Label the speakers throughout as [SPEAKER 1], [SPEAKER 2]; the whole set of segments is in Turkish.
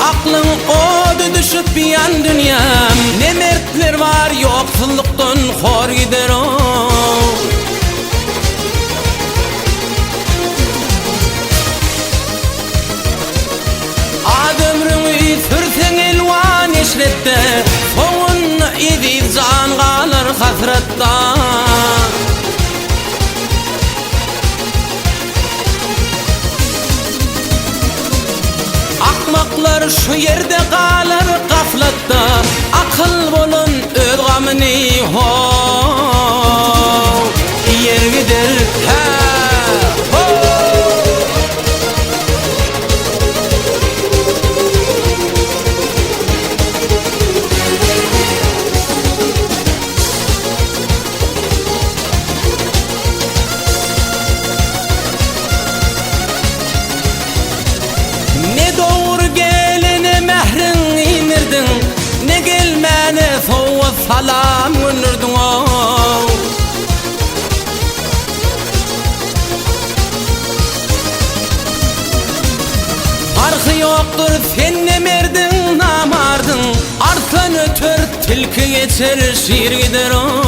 [SPEAKER 1] Aklın odu düşüp bir yan dünyam. Ne mertler var yoksulluktan hor gider o. Adömrünü sürsen elvan eşrette, soğun edip can kalır hasratta. Akmaklar şu yerde kalır gaflatta, akıl bolun öz gamını ho. Yer gider ha ho. Ne doğru gelene mehrin imirdin, ne gelmene soğuk salam önürdün o. Farkı yoktur sen ne merdin namardın, arslan ötür tilki geçer şiir gider o.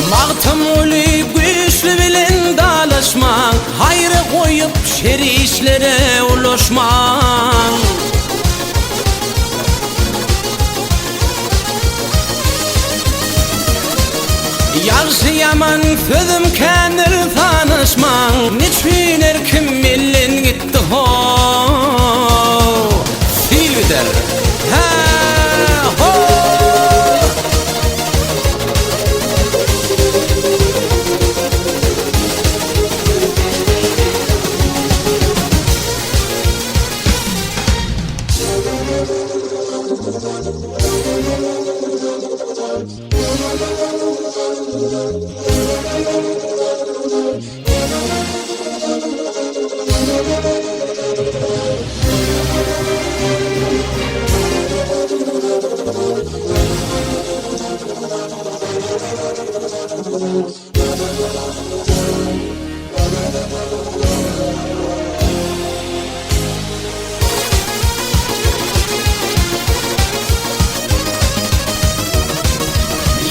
[SPEAKER 1] Mağtamuli güçlü bilen dalaşman, hayrı koyup şeri işlere ulaşman. Yaxşı yaman sözüm kendir tanışman, niçin erkim millen gitti ho. Sil gider ha ho.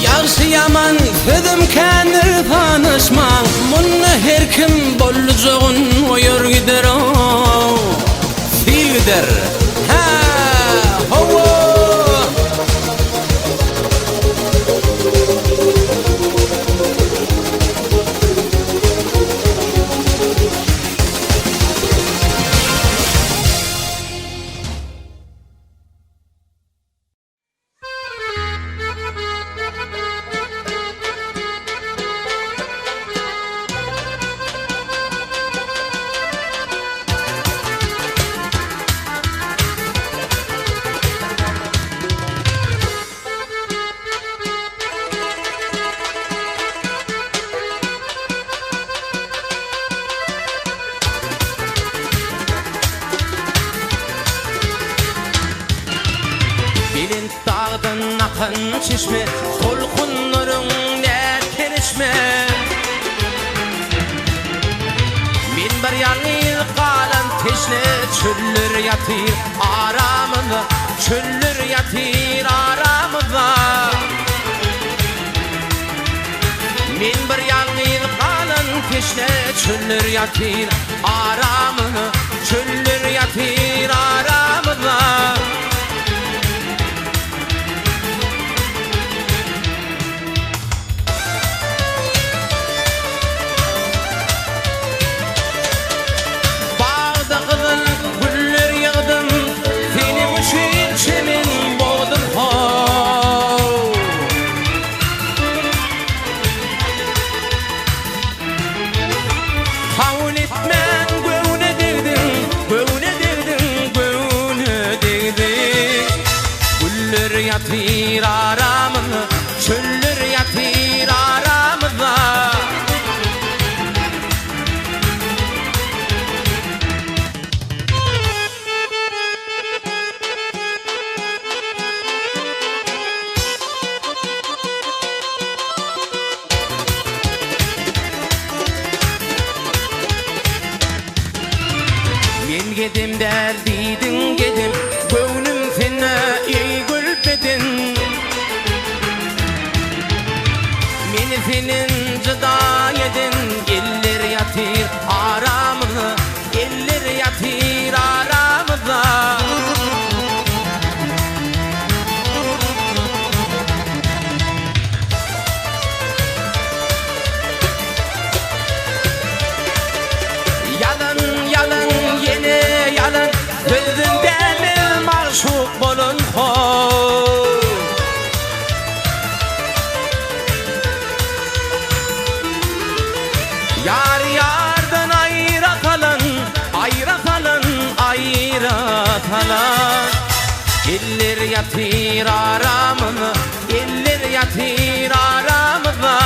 [SPEAKER 1] Yaxşı yaman sözüm kendir tanışman, bunu her kim bolacağın oyur gider o. Sil gider ha ho. Dağdan akan çeşme, solkunların ne kerişme. Min bir yanı kalan teşne, çöller yatır aramında, çöller yatır aramında. Min bir yanı kalan teşne, çöller yatır aramında, çöller yatır aramında. Havul etmen, göğüne derdin, göğüne derdin, göğüne. Dilinin cıda yedin, gelir yatır aramıza, gelir yatır aramıza. Yalın yalın yine yalın, gözünden mi maşuk bolun hoy. Yar yardan ayratalın, ayratalın, ayratalın. Gelir yatır aramıza, gelir yatır aramıza.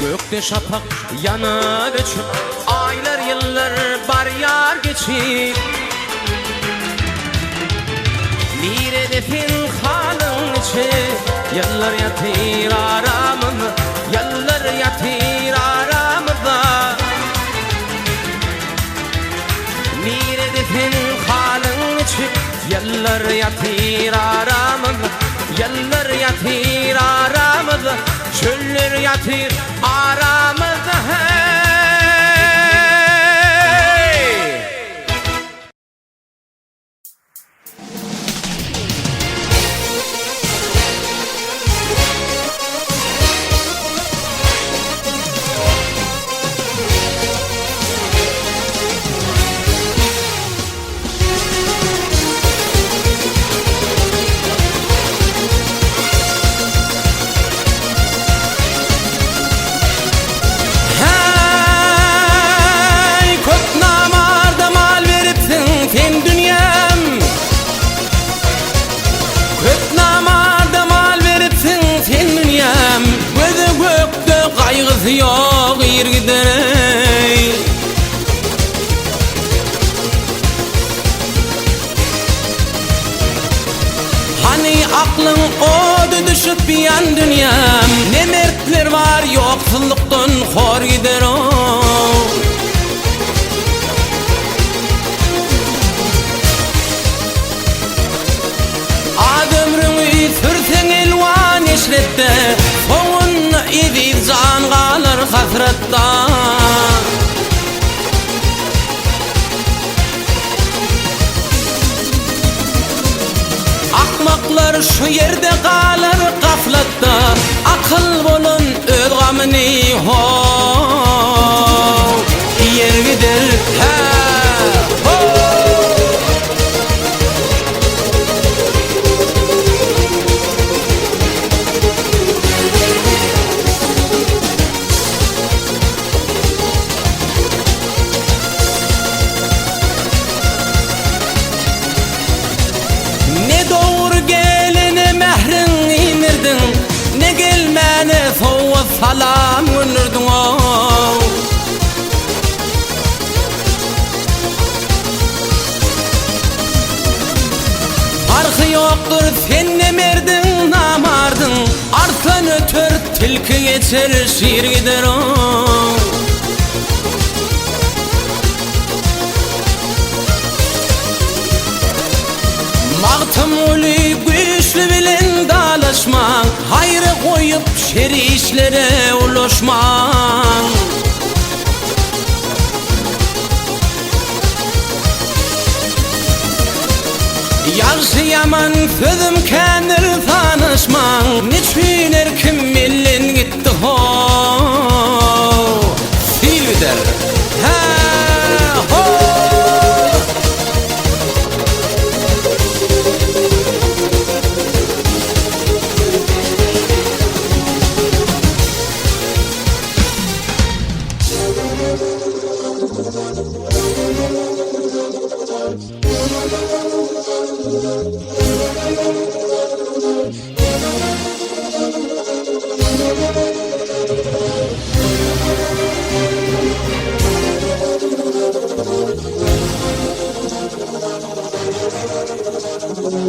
[SPEAKER 1] Gökte şafak yana göçüp, aylar yıllar bar yar geçip. Bir hedefin halın içi, yıllar yatır aramıza, yıllar yatır aramıza. Bir hedefin halın içi, yıllar yatır aramıza, yıllar yatır aramıza. Çöller yatır aramızda hey. Yok yer giderey. Hani aklın odu düşüp bir yan dünyam, ne mertler var yoksulluktan hor gider o. Adömrünü sürsen elvan eşrette, soğun idip can kalır hasretta. Akmaklar şu yerde kalır gaflatta, akıl bolun öz gamını ho. Yer gider he ho. Ne gelmeni soğuk salam gönürdün o. Farkı yoktur sen ne merdin namardın, arslan ötür tilki geçer şiir gider o. Mağtamuli güçlü bilen dalaşman, hayrı koyup şeri işlere ulaşman. Yaxşı yaman sözüm kendir tanışman, niçin erkim millen gitti ho. Silvider ha ho. Yaxşı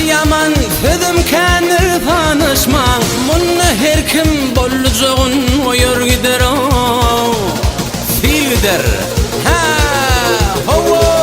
[SPEAKER 1] yaman fedim kenir tanışman Munna her kim bollucuğun oyur gider o Fil gider Ha Hova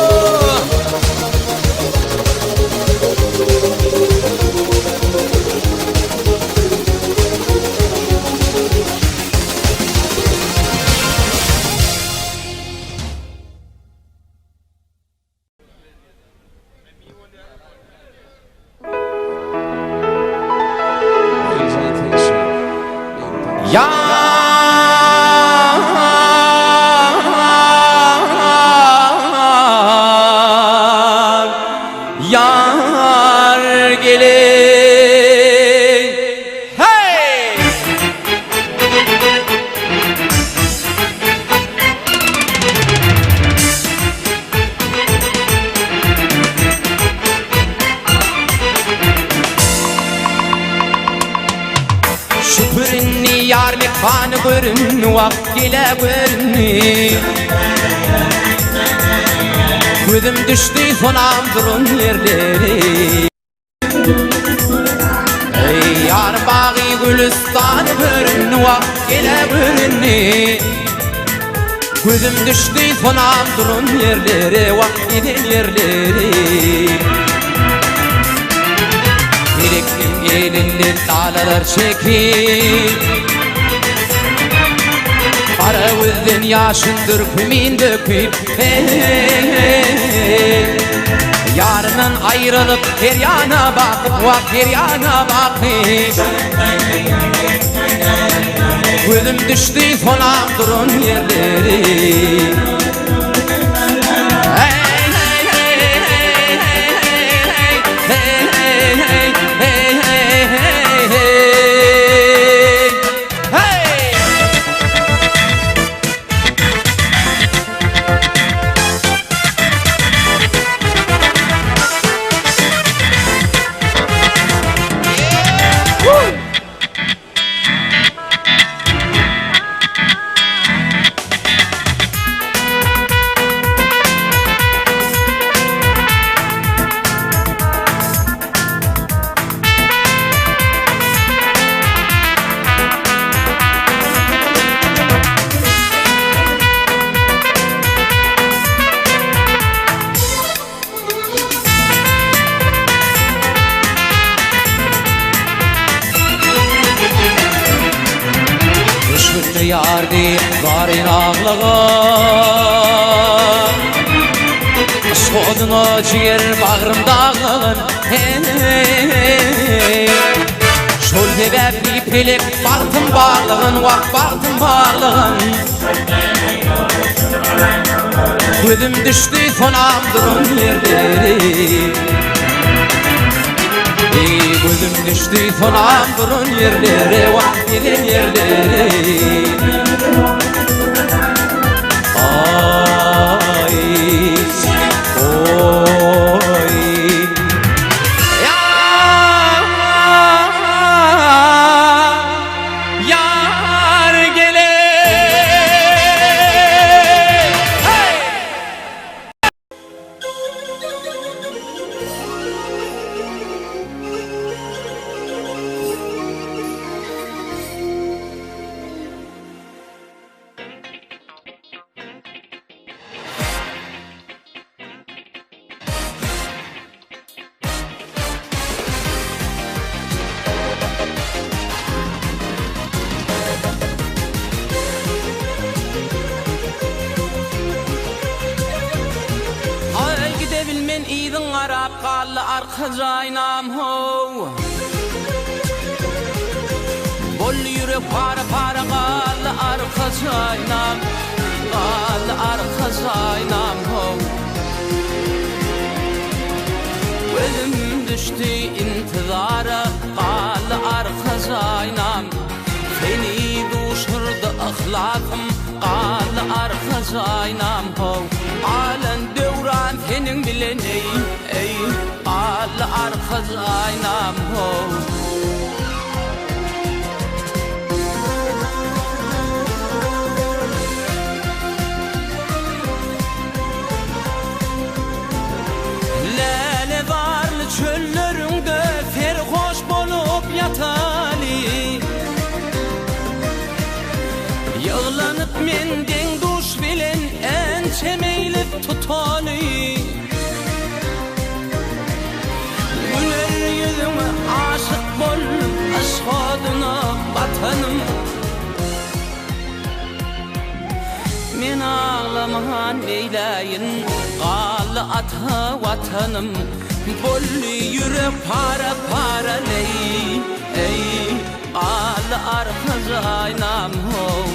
[SPEAKER 1] Yar gelin Hey! Şüpürünni yar mekanı görün Vakt ile görün Gözüm düştü sonam durun yerleri Ey yar bağı gülistanı görün Vakt ile görün Gözüm düştü sonam durun yerleri Vakt ile yerleri Direklim gelinler dağlar çekip Para gözden yaşın dökümün döküp Yarından ayrılıp her yana bakıp Vak her yana bakıp Gözüm düştü sonam durun yerleri Yar deyip varın ağlığın Sodun o ciğer bağrımdağın Şol sebep bir pelek baktım bağlığın Vak baktım bağlığın Gözüm düştü sonam durun yerleri Gözüm düştü sonam durun yerleri Vak gidin yerleri Ay, oy Yar gelin Hey! Bilmen idin arap qallı arka jaynam ho Bol yürek para para qallı arka jaynam Qallı arka jaynam ho Gözüm düştü intizara qallı arka jaynam Seni duşurdu ahlakım qallı arka jaynam ho Alen devran senin bilen ey Qallı arka jaynam ho toli Güler yüzüme aşık bol aşkadına vatanım Men ağlamahan eyleyin Qalı ata vatanım Bolli yürek para para ley Ey qalı arkaz aynam ho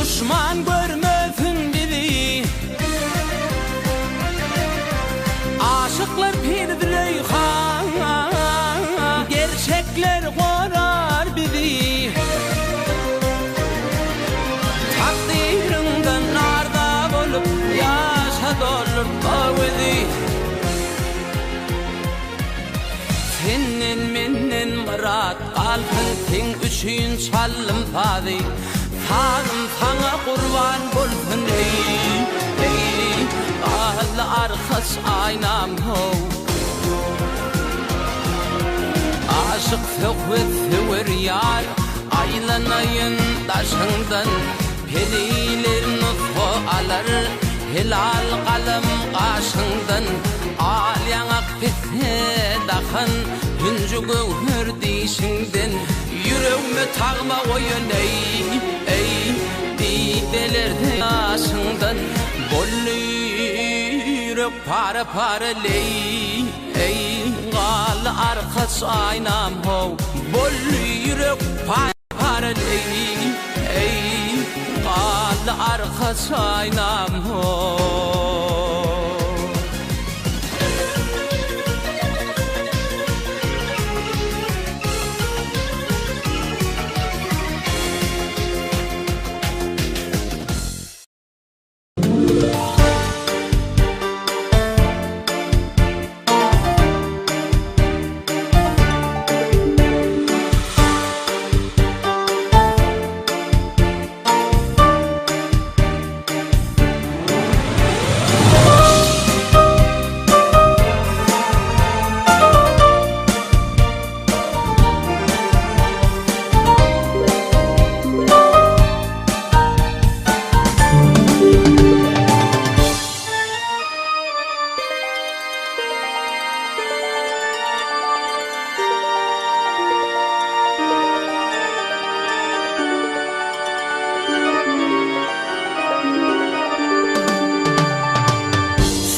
[SPEAKER 1] Düşman görmesin bizi Aşıklar pirdirey han Gerçekler korar bizi Takdirinden narda bolup Yaşa dolur bizi Senin menin murat Kalbin sen üçün çalım fadi Tanrım sana kurban bulsun ey Ağlı arkası aynam ho Aşık sökvet söver yar Aylanayın taşından Peliler nutfu alır Hilal kalım kaşından Al yanak pekne dahan Hüncü gövür dişinden Yüreğime tağma koyun ey Didelerde yaşından Bollu yürek para para ley Ey Qalı arkaz aynam ho Bollu yürek para para ley Ey Qalı arkaz aynam ho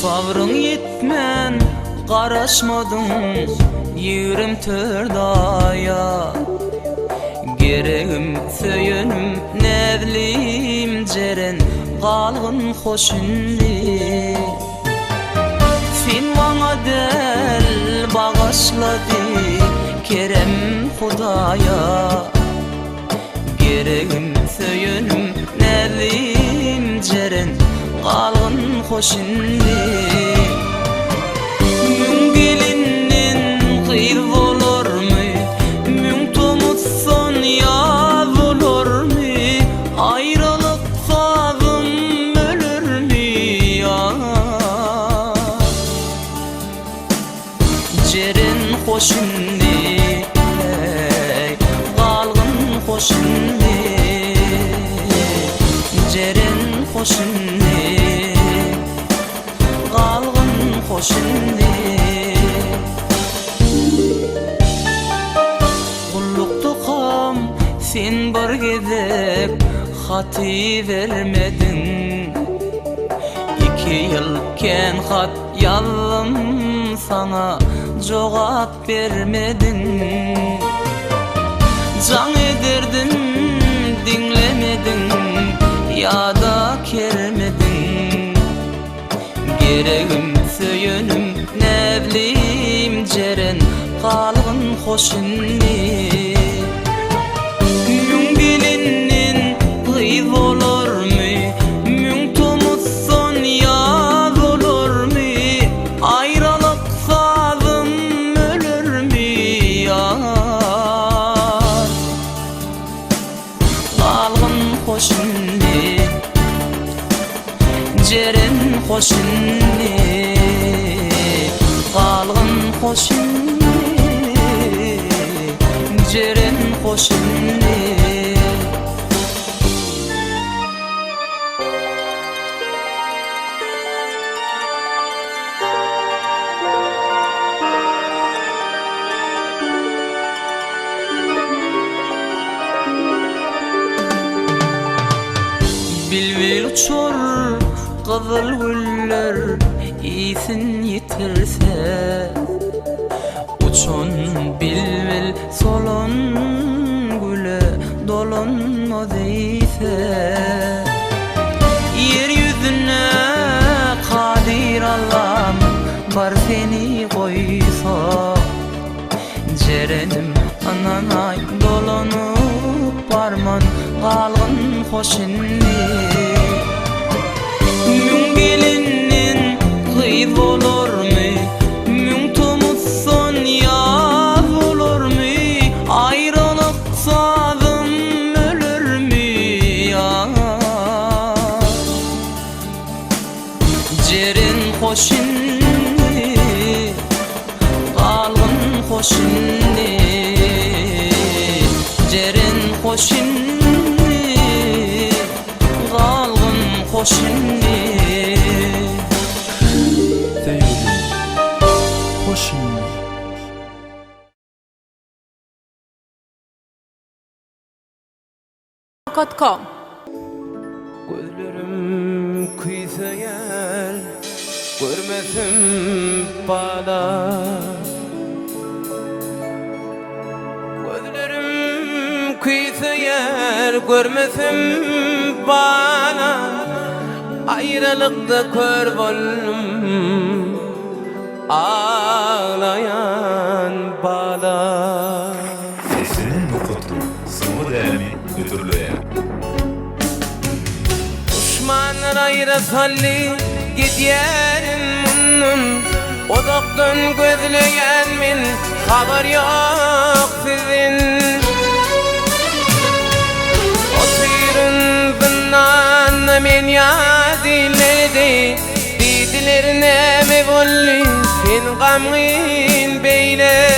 [SPEAKER 1] Sabrın yetmen Qaraşmadın Yürim tördaya Gereğim söyünüm Nevlim ceren Qalğın hoşunli Sen bana del Bağışladı Kerem Hudaya Gereğim söyünüm Nevlim ceren Qalğın hoşunli Mün gelinin qıyr olurmu Mün tomutson yaz olurmu Ayrılık sazım ölürmü ya Ceren hoşunli Qalğın hoşunli Ceren hoşunli Qalğın hoşunli Qulluktu qam sen bir gezek Xati vermedin 2 yılken xat yazdım sana Cogap vermedin Can ederdin dinlemedin Ya da kermedin Gereğim söyünüm Nevlim ceren Qalğın hoşunli Mün gelinin qıyz olurmu Mün tomutson yaz olurmu Ayrılık sazım ölürmü ya Jeren hoşinni qalğın hoşinni Jeren hoşinni Bilbil uçur qızıl güller isin yitirse Uçun bilbil solun güle dolunmaz ise Yeryüzüne kadir Allah'ım bar seni koysa Jerenim ananay dolunup barman qalğın hoşinni Müň gelinin kıyz olurmy Müň tomuzson yaz olurmy Ayrılık sazım ölürmü ya Jeren hoşinni qalğın hoşinni Jeren hoşinni qalğın hoşinni
[SPEAKER 2] Sevgili hoşinni
[SPEAKER 3] .com
[SPEAKER 1] Gözlerim kıysayer görmesim bana Gözlerim kıysayer görmesim bana Ayrılıkta kör boldum ağlayan bana
[SPEAKER 2] Sesinin nukutu sıvı değerli müdürlüğe
[SPEAKER 1] Düşmanlar ayrı salli gidiyerin munnun Odaktan gözleyen min haber yok sizin Oturun zınnan men yadileri Didilerine mi bolli sen gamgin beyle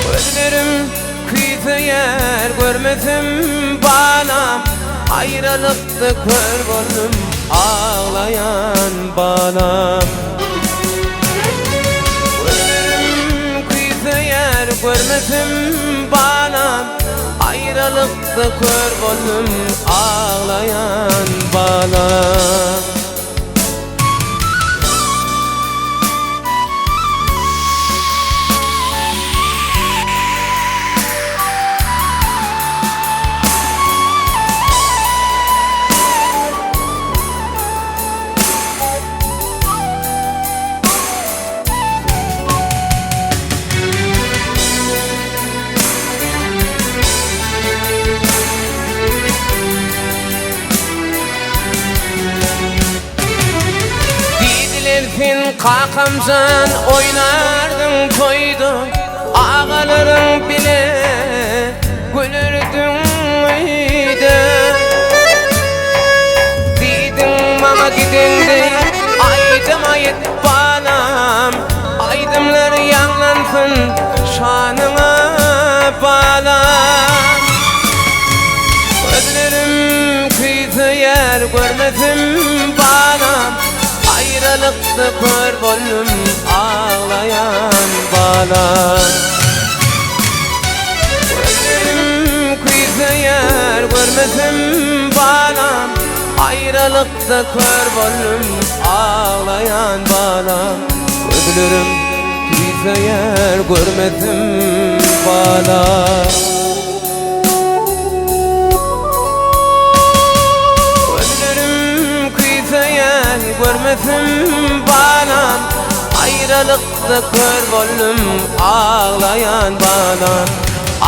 [SPEAKER 1] Gözlerim kıysayer görmesim bana Ayrılıkta kör boldum ağlayan bana Gözlerim kıysayer görmesim bana Ayrılıkta kör boldum ağlayan bana Sen kakamsan oynardın toydu Ağaların bile gülürdün müydü Deydin bana gidindi aydım ayet banam Aydımlar yanlansın şanına bağlam Gözlerim kıysayer görmesim bana Ayrılıkta kör boldum ağlayan bana Gözlerim kıysayer görmesim bana Ayrılıkta kör boldum ağlayan bana Gözlerim kıysayer görmesim bana Görmesim bana Ayrılıkta kör boldum ağlayan bana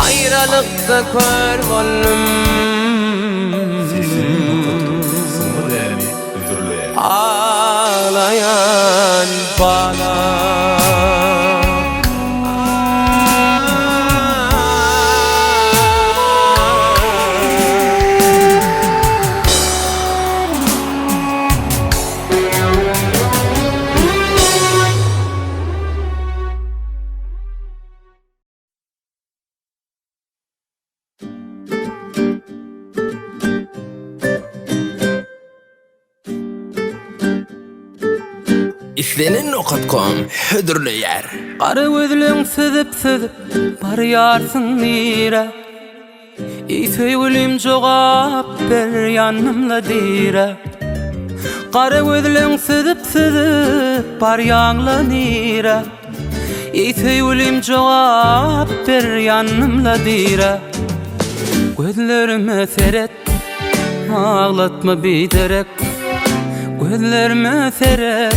[SPEAKER 1] Ayrılıkta kör boldum
[SPEAKER 2] Sesinin nukutu sıvı değerli müdürlüğe
[SPEAKER 1] ağlayan bana islenin.com hüdürleyer.
[SPEAKER 3] Qara gözleň süzüp barýarsın nire. Söýgülim jogap ber ýanymla dire. Qara gözleň süzüp barýaňla nire. Söýgülim jogap ber ýanymla dire. Gözlerime seret, ağlatma biderek. Gözlerime seret,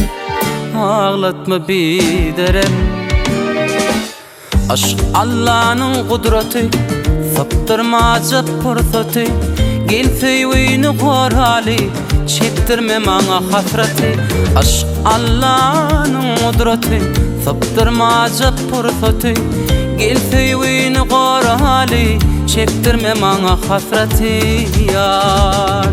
[SPEAKER 3] ağlatma biderek. Aşk Allah'nın kudreti, saptırmaca fırsatı. Gelse yüğünü korali, çektirme bana hasreti. Aşk Allah'nın kudreti, saptırmaca fırsatı. Gelse yüğünü korali, çektirme bana hasreti yar.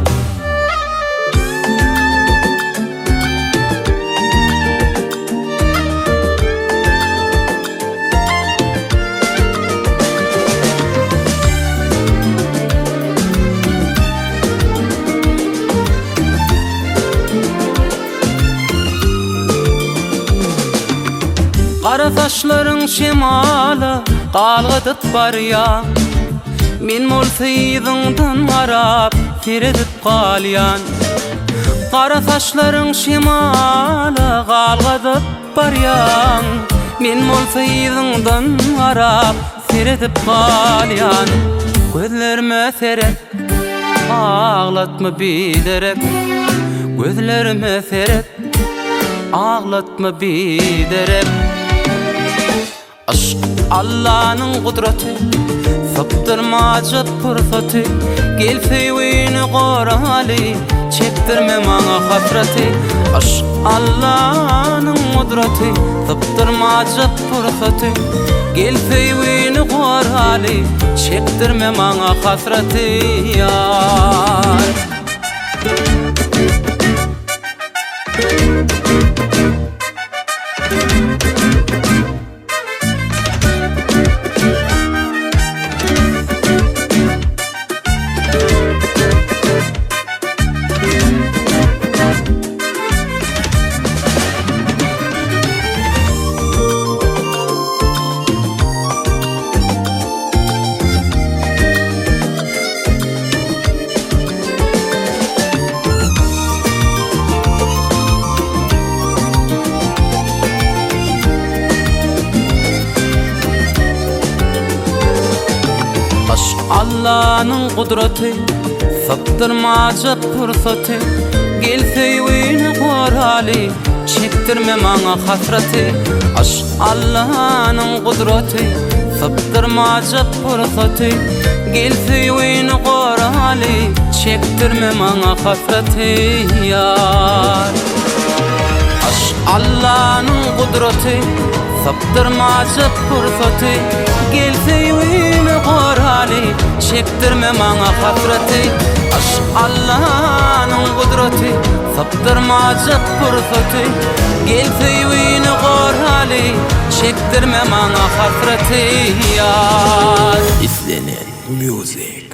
[SPEAKER 3] Qara saçlaryň şemaly galgadyp barýar. Men molsyzyňdan garap seredip galýan. Qara saçlaryň şemaly galgadyp barýar. Men molsyzyňdan garap seredip galýan. Gözlerime seret, ağlatma biderek. Gözlerime seret, ağlatma biderek. Aşk Allah'nın kudreti, saptırmaca fırsatı. Gelse yüğünü korali, çektirme bana hasreti. Aşk Allah'nın kudreti, saptırmaca fırsatı. Gelse yüğünü korali, çektirme bana hasreti yar. Allah'nın kudreti, saptırmaca fırsatı. Gelse yüğünü korali, çektirme bana hasreti. Aşk Allah'nın kudreti, saptırmaca fırsatı. Gelse yüğünü korali, çektirme bana hasreti yar. Aşk Allah'nın kudreti, saptırmaca fırsatı. Gelse yüğünü korali, çektirme bana hasreti. Aşk Allah'ın kudreti, saptırmaca fırsatı. Gelse yüğünü korali, çektirme bana hasreti yar.
[SPEAKER 1] İslenin Music.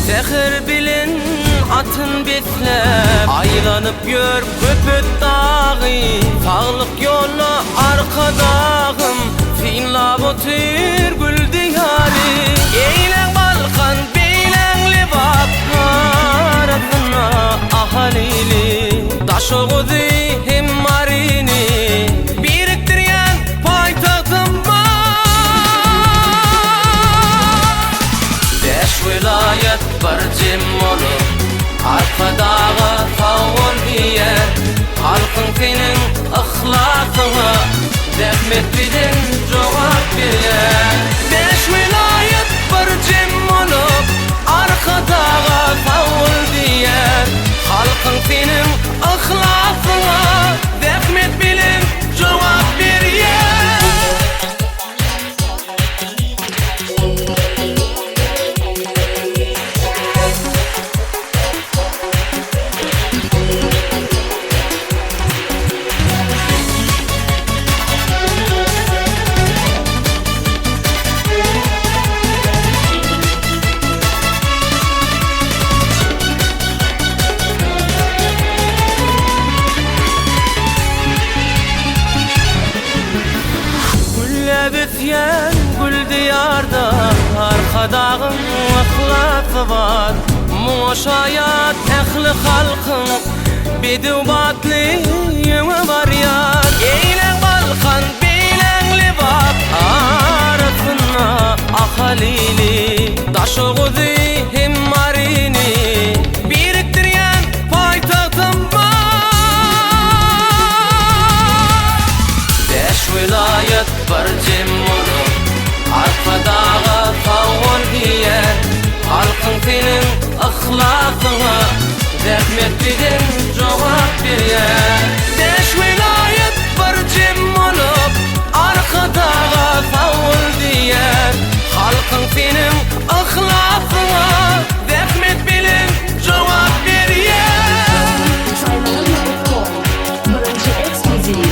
[SPEAKER 3] Zehir bilin atın beslep, aylanıp yör köpüt dağı. Sağlık yolu arkadağım, finlab otur gül diyarı. Eylen balkan beylen libap arasına ahalili. Taş oğudu hem marini, biriktiryen pay zahmet bilen cevap berýär. Beş vilayet bir jem bolup arkadaga fawul diýär. Halkyň senin ihlasyna zahmet bilen cevap berýär. Büsyen gül diyarda arkadağın ıhlatı var. Moşayat ehli halkın bedubatlı yönü var yar. Eylen balkan beylen libak arasına ahalili daşı guzi hem marini biriktiryen paytahtım var. Beş vilayet bir jem bolup arkadaga fawul diýär. Halkyň senin ihlasyna zahmet bilen jogap berýär. Beş vilayet bir jem bolup arkadaga fawul diýär. Halkyň senin ihlasyna zahmet bilen jogap berýär.
[SPEAKER 4] Birinci ekskluziv.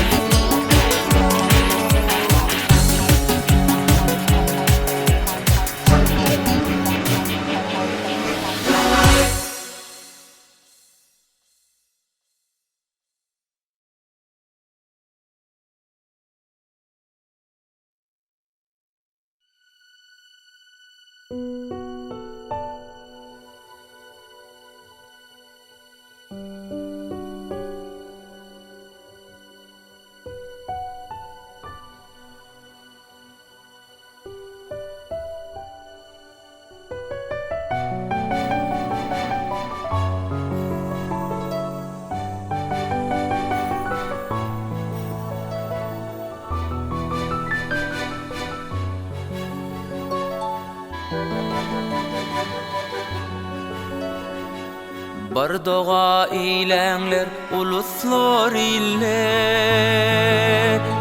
[SPEAKER 3] Bir doğa ilenler uluslar ile.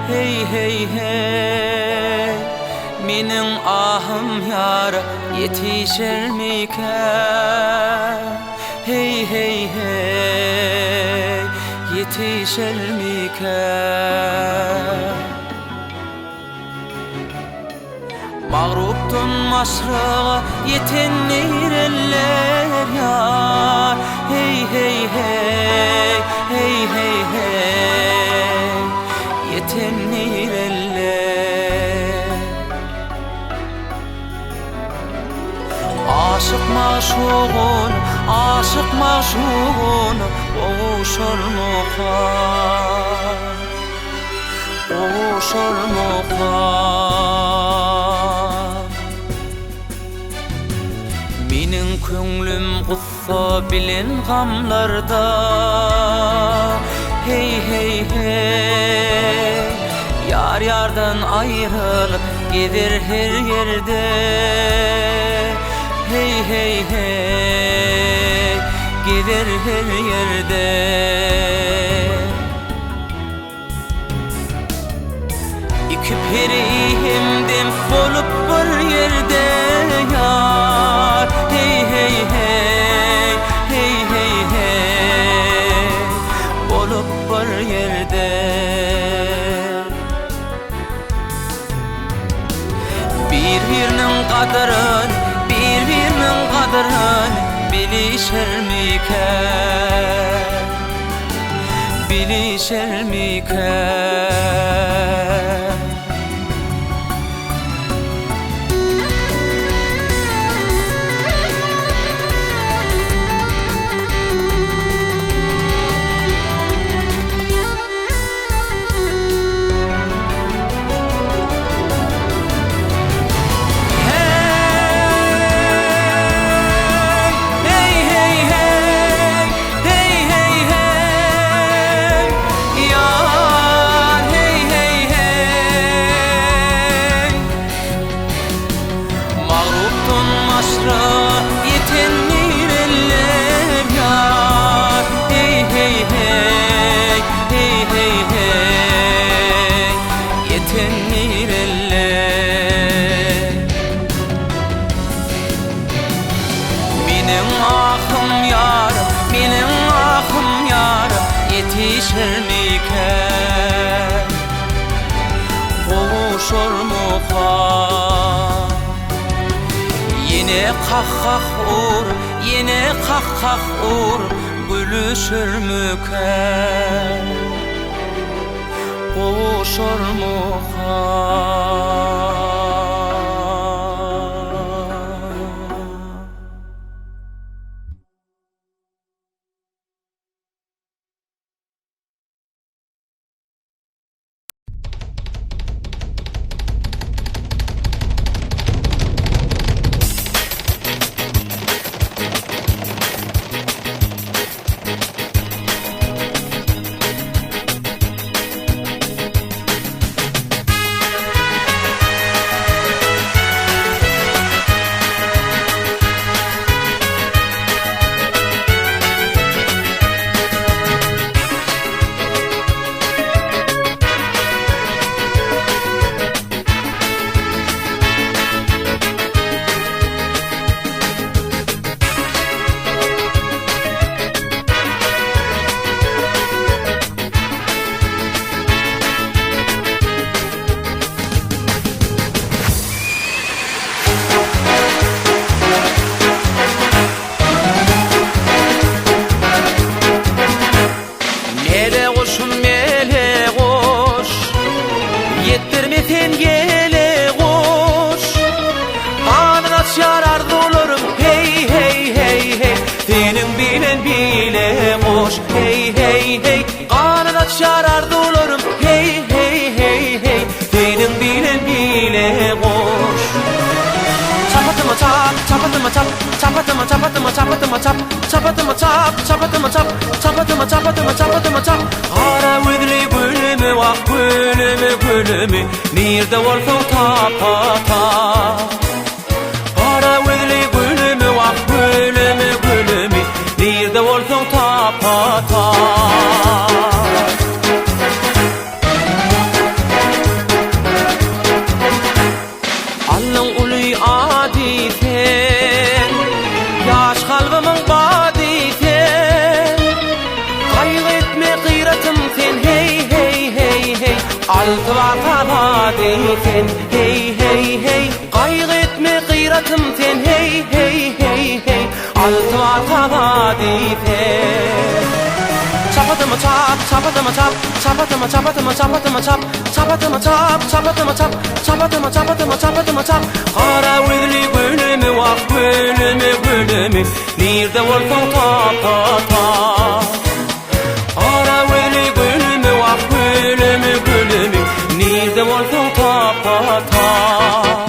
[SPEAKER 3] Hey hey hey, menin ahım yar yetişelmiken. Hey hey hey, yetişelmiken. Mağruptun maşrağa yeten neyreller yar. Hey hey hey, hey hey hey, yeten neyreller. Aşık maşuğun, aşık maşuğun boğuşur muhtar, boğuşur muhtar. Menin köngülüm gussa bilen gamlarda. Hey hey hey, yar yardan ayrılıp gider her yerde. Hey hey hey, gider her yerde. İki perihimden bolup bir yerde yar. Hey hey hey, hey hey hey, bolup bir yerde. Bir-birinin kadırın, bir-birinin kadırın bilişermiken, bilişermiken. Hey hey hey, yar hey hey şermiken Boğuşur mu kan Yine kahkah ur, yine kahkah ur Gülüşür müken Boğuşur mu kan Hey hey hey Kanına şarar dolarım Hey hey hey hey Benim bilen bile boş Çapatıma çap Çapatıma çap Çapatıma çapatıma çapatıma çap Çapatıma çap Çapatıma çap Çapatıma çapatıma çapatıma çap Ara vidli gülümü vak gülümü gülümü Nerede olsun tapa tap Ara vidli gülümü vak gülümü gülümü Nerede olsun tapa tap Allah'ın ulu aditen Yaş kalbımın baditen Kaygı etme gıyratım sen Hey hey hey hey Altı vatan aditen Hey hey hey Kaygı etme gıyratım sen Hey hey hey hey Altı vatan aditen Çapatıma çap, çapatıma çap, çapatıma çapatıma çapatıma çap, çapatıma çap, çapatıma çap, çapatıma çapatıma çapatıma çap. Kara vidli gülümü vak gülümü gülümü, nerede olsun tapa tap. Kara vidli gülümü vak gülümü gülümü, nerede olsun tapa tap.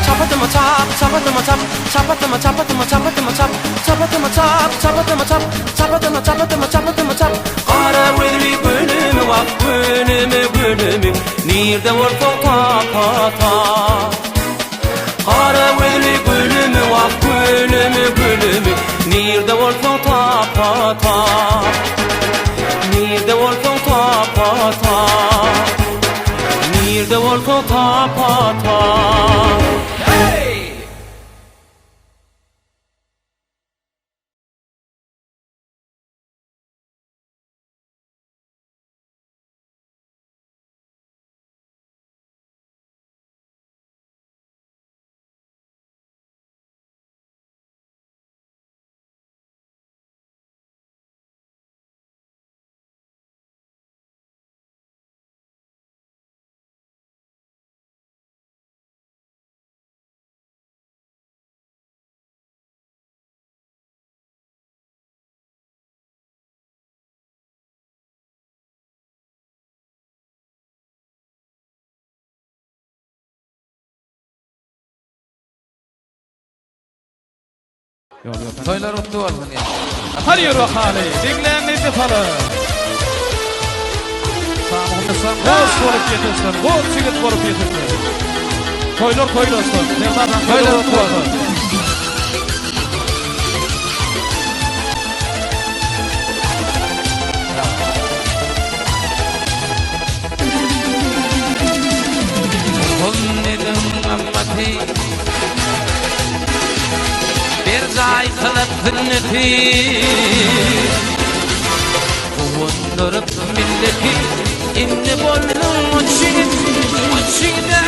[SPEAKER 3] Çapatıma çap, çapatıma çapatıma çapatıma çap, çapatıma çap, çapatıma çap, çapatıma çapatıma çapatıma çap. Kara vidli gülümü vak gülümü gülümü, nerede olsun tapa tap. Kara vidli gülümü vak gülümü gülümü, nerede olsun tapa tap. Nerede olsun tapa tap. Nerede olsun tapa tap.
[SPEAKER 4] Toylar mutlu olsun ya. Hadi yürü hali. Dinleyeninizi falan. Sağımızdan boz olup yetirsin. Boz çigit olup yetirsin. Toylar toylasın. Nereden toylar mutlu olsun.
[SPEAKER 3] sünneti Kuvundurıp milleti İnni boynum o çiğde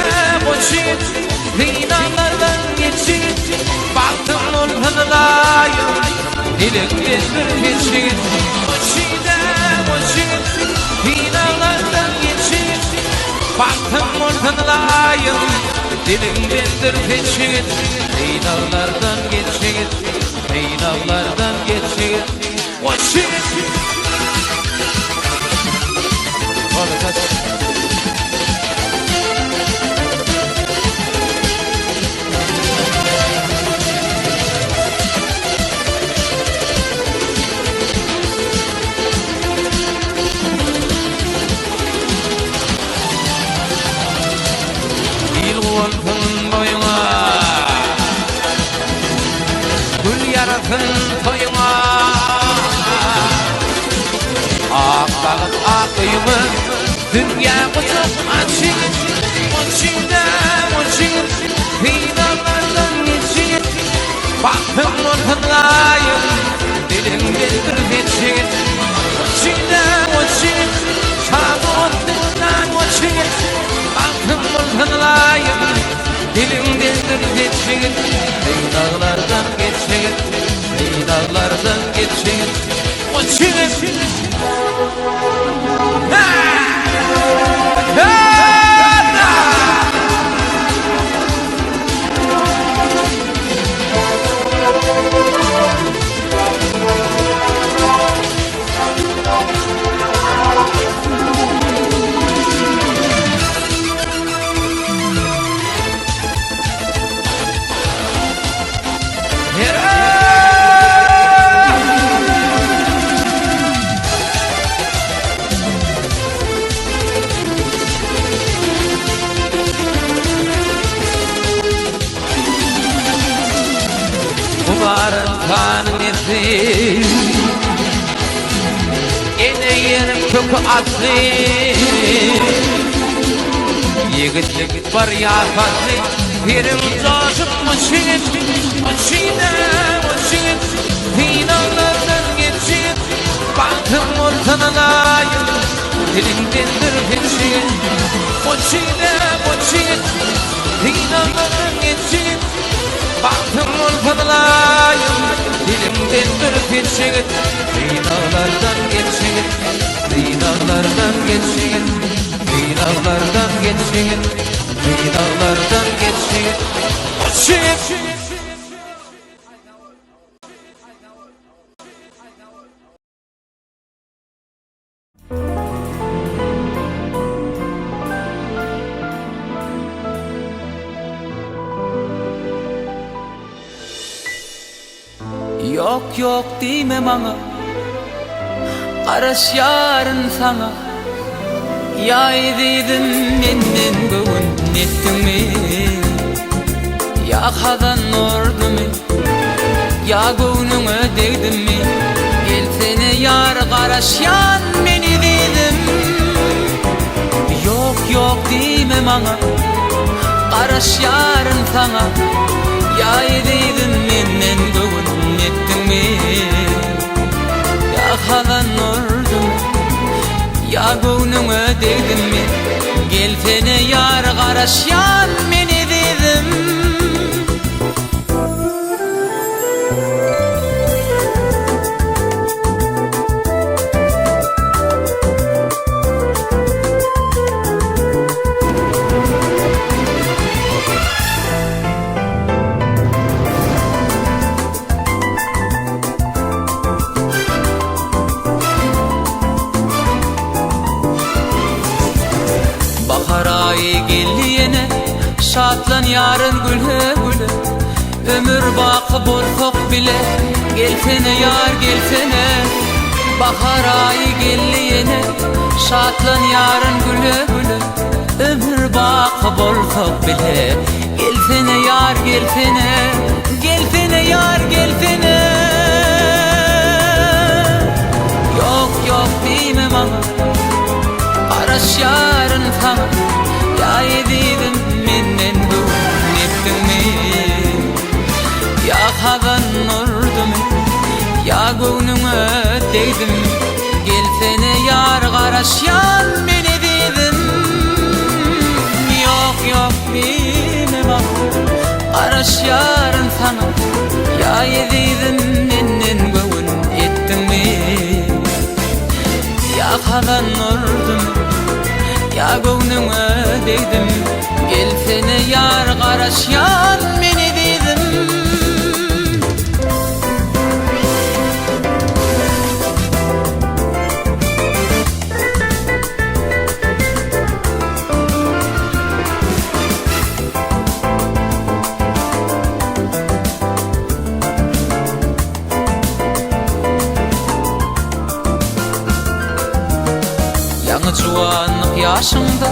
[SPEAKER 3] bu çiğit Dinalardan geçit Baktım ortadılayım Dilimden bir keçit O çiğde Dinalardan geçit Baktım ortadılayım Dilimden bir keçit Dinalardan geçit Dinalardan geçit O çiğit Olsun boyuna Gül yaratın toyuna Ak dağıt ak uyumu Dünya kucak açık Uçuyda uçuyut Fidanlardan geçit Baktım ortalayım Dilim bildir geçit Uçuyda uçuyut Çabuk ortadan uçuyut Baktım ortalayım Dilim dildir geçit Ey dağlardan geçit Ey dağlardan geçit O çiğit Kanın eti Ene yerim çok atlı Yigitlik var ya fatlı Birim coşup uçuyut Uçuyda uçuyut Finalardan geçit Baktım ortalayım Dilimdendir geçit Uçuyda uçuyut Finalardan geçit Baktım ortalayım Dilimden bir geçit Dinalardan geçit Dinalardan geçit Dinalardan geçit Dinalardan geçit Uçuyut
[SPEAKER 1] Yok yok deme bana Karaş yarın sana Ya edeydim menden bugün ettin mi Ya hadan ordu mu Ya gönlüne değdim mi Gelsene yar karaş yan beni dedim Yok yok deme bana Karaş yarın sana Ya edeydim menden bugün ettin mi Ya halan ordum Ya gönlüne değdin mi Gelsene yar karaş yan beni dedim Şatlan yarın güle güle Ömür bakı bolsak bile Gelsene yar gelsene Bahar ayı geldi yine Şatlan yarın güle güle Ömür bakı bolsak bile Gelsene yar gelsene Gelsene yar gelsene Yok yok deme bana Karaş yarın sana Ya edeydim menden bu ettin mi Ya hadan ordu mu ödeydim. Gelsene yar garaşyan meni dedim. Yok yok deme bak, garaşyarın sana. Ya yedim nennen göğün ettin mi? Ya kadan nurdum, ya göğnüme değdim. Gelsene yar garaşyan meni dedim. Yanı juwanlyk ýaşymda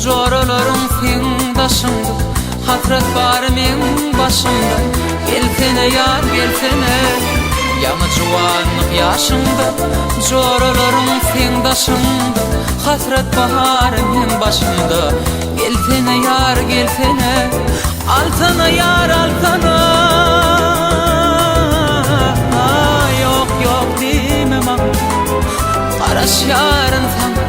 [SPEAKER 1] joralaryň fiňdaşymda, hasret bar men başymda. Gelsene yar gelsene. Yanı juwanlyk ýaşymda joralaryň fiňdaşymda, hasret bar men başymda. Gelsene yar gelsene. Altana yar altana. Yok yok deme bak, garaşyaryn sana.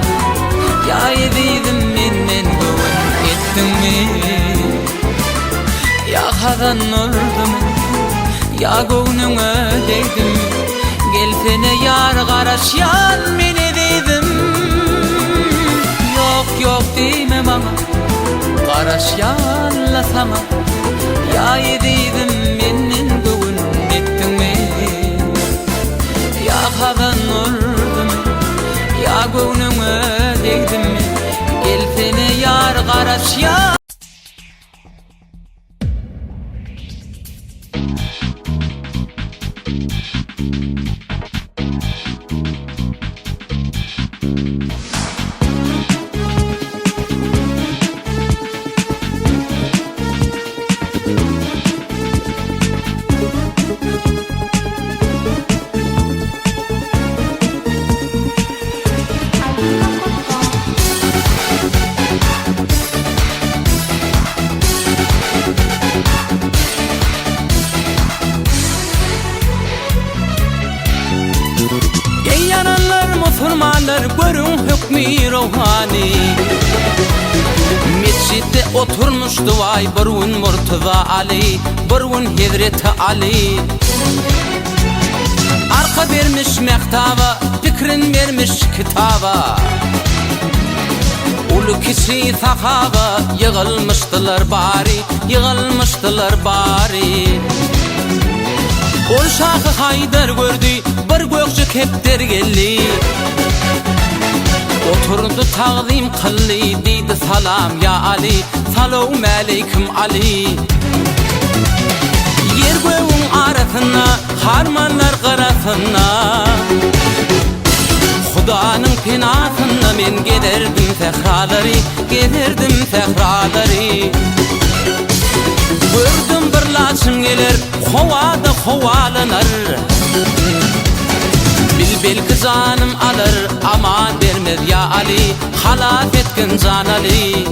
[SPEAKER 1] Ya yedim mennen göğün ettin mi? Ya kadan nurdum, ya göğnüme değdim. Gelsene yar garaşyan meni dedim. Yok yok deme bana, garaşyanla sana. Ya yedim mennen göğün ettin mi? Ya kadan nurdum, ya göğnüme değdim. Gelsene yar garaşyan. Musulmanlar görün hükmü ruhani. Mescitte oturmuştu vay burun Murtaza Ali, burun Hazreti Ali. Arka vermiş mektaba, fikrin vermiş kitaba. Ulu kişi sahaba yığılmıştılar bari, yığılmıştılar bari. Ol Şahı Haydar gördü, bir gökçü kepter geldi. Oturdu tağzim kıllı, deydi salam ya Ali, salam aleyküm Ali. Yer göğün arasına, harmanlar qarasına, Hudanın pinasına men giderdim sehraları, giderdim sehraları. Gördüm bir laçın gelir, hovada hovalanar. Bilbil ki canım alır, aman vermez ya Ali, halat etkin can Ali.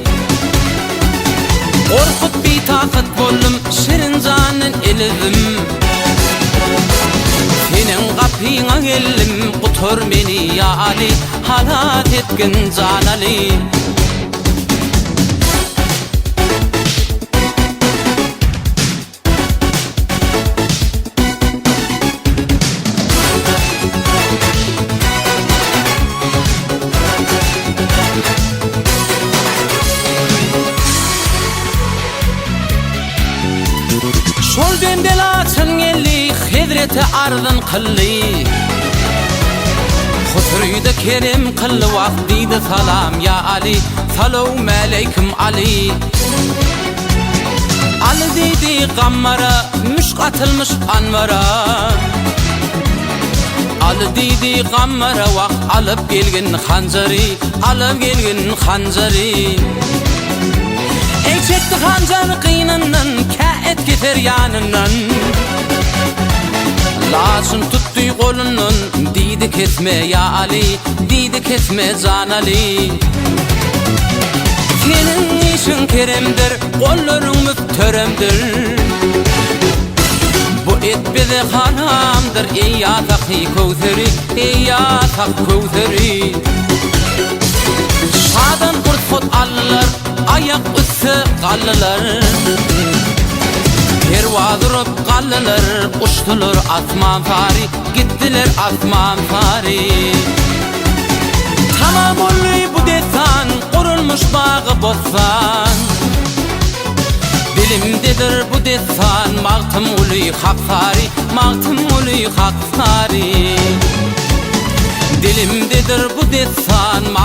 [SPEAKER 1] Korkut bir takat bollum, şirin canın elizim. Senin kapıyına geldim, kutur beni ya Ali, halat etkin can Ali. Şol dembelaçın gelli, Hazreti arzın kılli. Husuruyda kerim kıllı vaktiydi salam ya Ali, salam aleyküm Ali. Ali dedi gammara, müşk atılmış anvara. Ali dedi gammara vakt alıp gelgin hanzari, alıp gelgin hanzari. Ey çekti hancar kıynından, kâet getir yanından. Laçın tuttu kolundan, deydi kesme ya Ali, deydi kesme can Ali. Senin işin keremdir, kolların müftöremdir. Bu اتبذ خانامdır ya takı kovteri ya tak kovteri Şadan kurfut allılar ayak üstü qallılar Perva durup qallılar uçtular asman fari gittiler asman fari Tamam oluy bu desan kurulmuş bağı bostan Dilimdedir bu desan mağtım uluy hapsari mağtım uluy hapsari Dilimdedir bu desan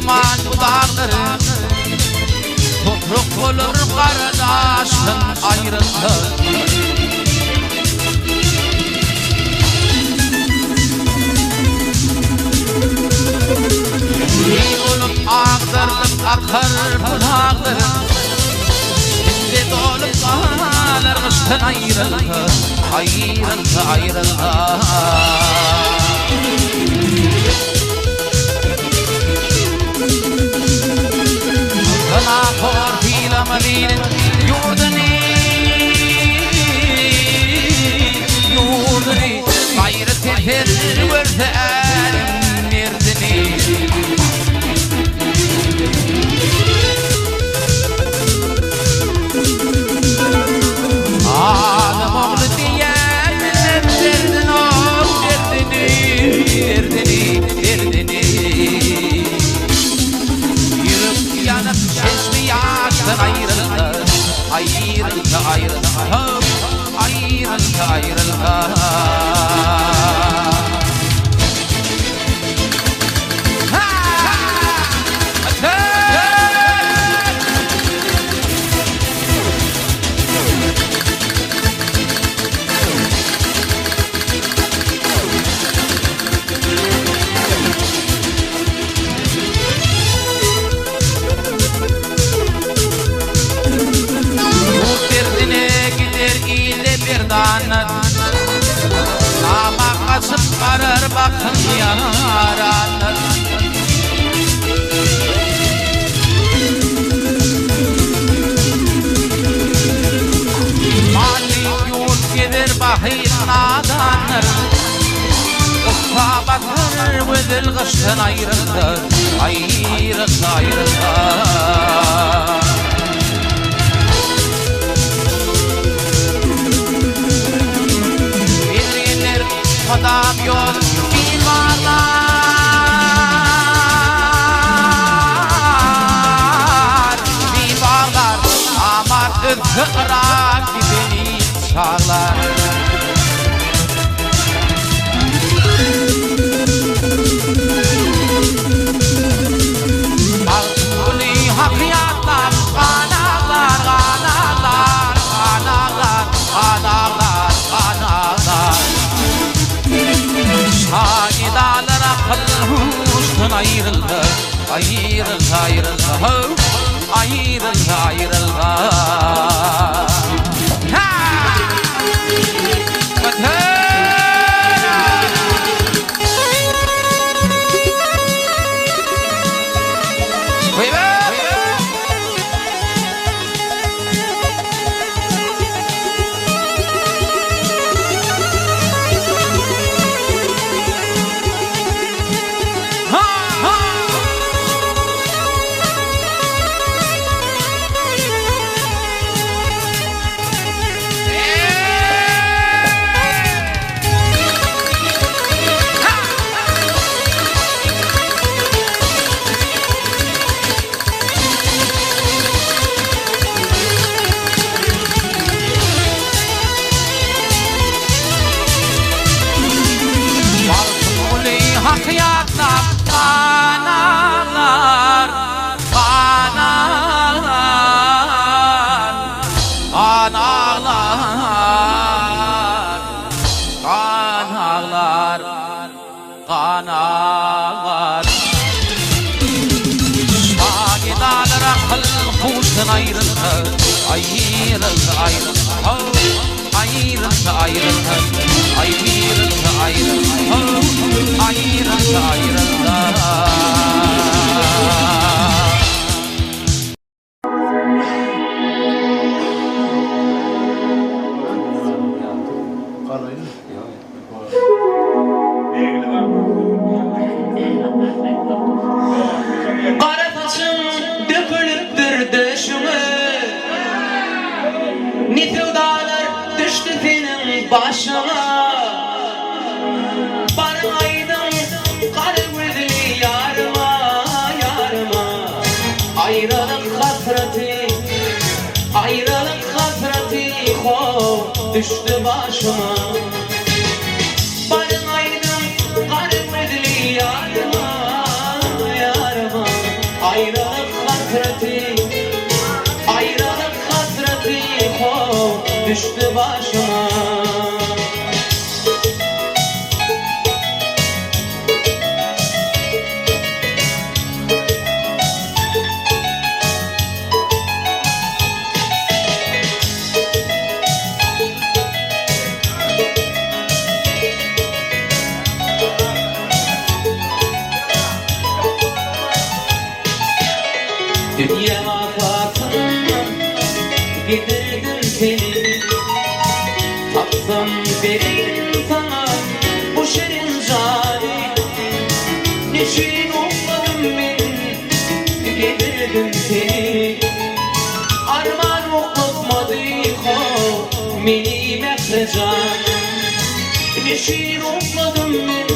[SPEAKER 1] Duman budakları Topruk olur kardeşten ayrıldı Bir olup ağdırlık akar bulakları Şimdi dolup ağlar kıştan ayrıldı Ayrıldı ayrıldı Sana korkuyla mavinin yurdunu Gayrı tefer verse elim merdini Adam oğlu diyen derdin ol derdini Yürüp yanıp çeşme yaştan ayrıldı Ayrıldı Ama kasıp arar bakın yaranır Mali yurt gelir bahir nadanır Usta bakır vedil kıştan ayrılır Ayrılır Adam yol divanlar Amar ıfkırak beni çağlar Altuni hakiyatlar Kanarlar Şahidalar akılmıştın ayrıldı Ayrıldı düştün ayrılsa ayrılsa ayrılsa ayrılsa ayrılsa ayrılsa ayrılsa ayrılsa
[SPEAKER 3] Kara taşın dökülüptür döşüme, nice dağlar düştü senin başına. Barın aydın kara gözlü yarıma, yarıma. Ayrılık hasreti, ayrılık hasreti hop düştü başıma. Barın aydın kara gözlü yarıma, yarıma. Ayrılık hasreti, ayrılık hasreti hop düştü başıma. Dünya afatından giderdim seni, tatsam verirdim sana bu şirin cani. Niçin olmadım ben, giderdim seni. Arman okutmadı o beni mehrecan. Niçin olmadım ben,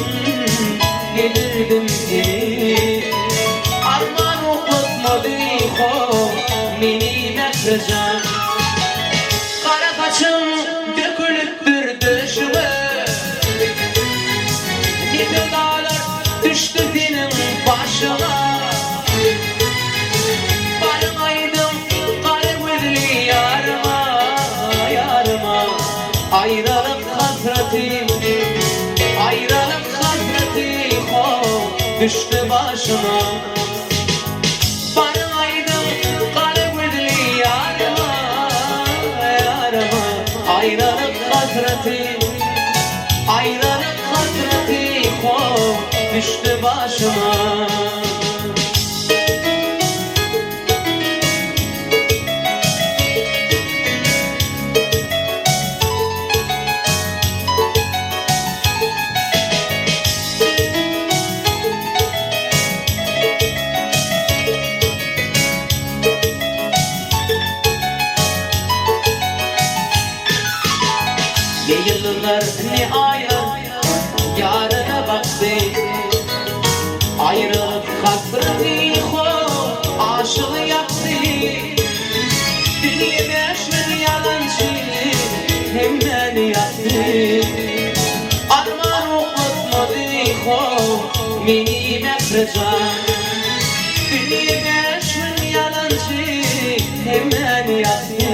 [SPEAKER 3] giderdim seni. Arman okutmadı o beni mehrecan. Kara kaçım dökülüptür döşüme, nice dağlar düştü senin başına. Barın aydın kara gözlü yarıma, yarıma. Ayrılık hasreti, ayrılık hasreti hop düştü başıma. Barın aydın kara gözlü yarıma, yarıma. Ayrılık hasreti, ayrılık hasreti hop düştü başıma. Ne yıllar ne aylar yarına baktı. Ayrılık hasreti hop aşığı yaptı. Dünyada aşkın yalancı hemen yattı. Arman okutmadı hop beni mehrecan. Dünyada aşkın yalancı hemen yattı.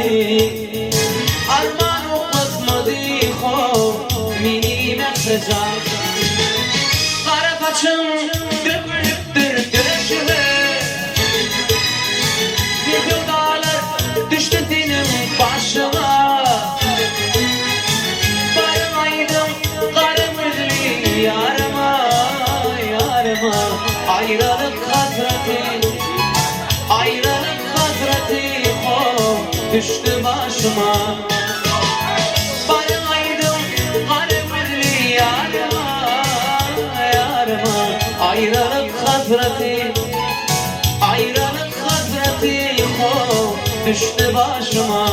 [SPEAKER 3] Arman okutmadı hop beni mehrecan. Kara kaçım dökülüptür döşüme, nice dağlar düştü senin başına. Barın aydın kara gözlü yarıma, yarıma. Ayrılık hasreti, ayrılık hasreti hop düştü başıma. Barın aydın kara gözlü yarıma, yarıma. Ayrılık hasreti, ayrılık hasreti hop düştü başıma.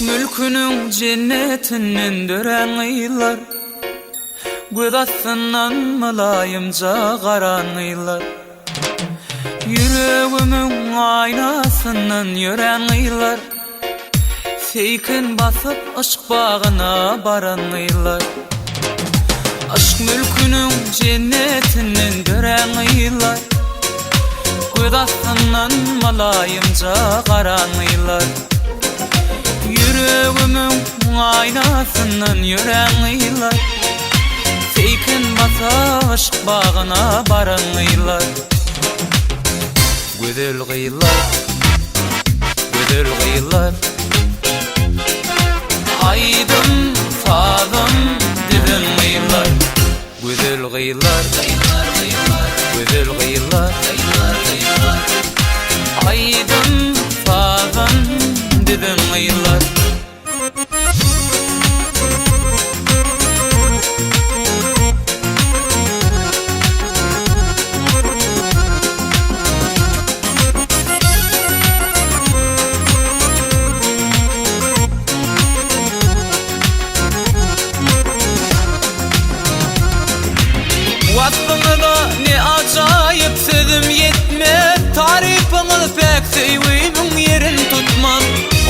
[SPEAKER 1] Mülkünün cennetinden dören yıllar, Gödasından malayımca qaranıylar Yüreğimin aynasından yüreniylar Seykin basıp aşk bağına baranıylar Aşk mülkünün cennetinden göreniylar Gödasından malayımca qaranıylar Yüreğimin aynasından yüreniylar Seykin basa aşk bağına baranıylar Güzel gıylar, güzel gıylar Aydım, sazım, didin gıylar Güzel gıylar, güzel gıylar Aydım, sazım, didin gıylar Vasfınıda ne acayip sözüm yetmez Tarifiniz pek sevdiğim yerin tutmaz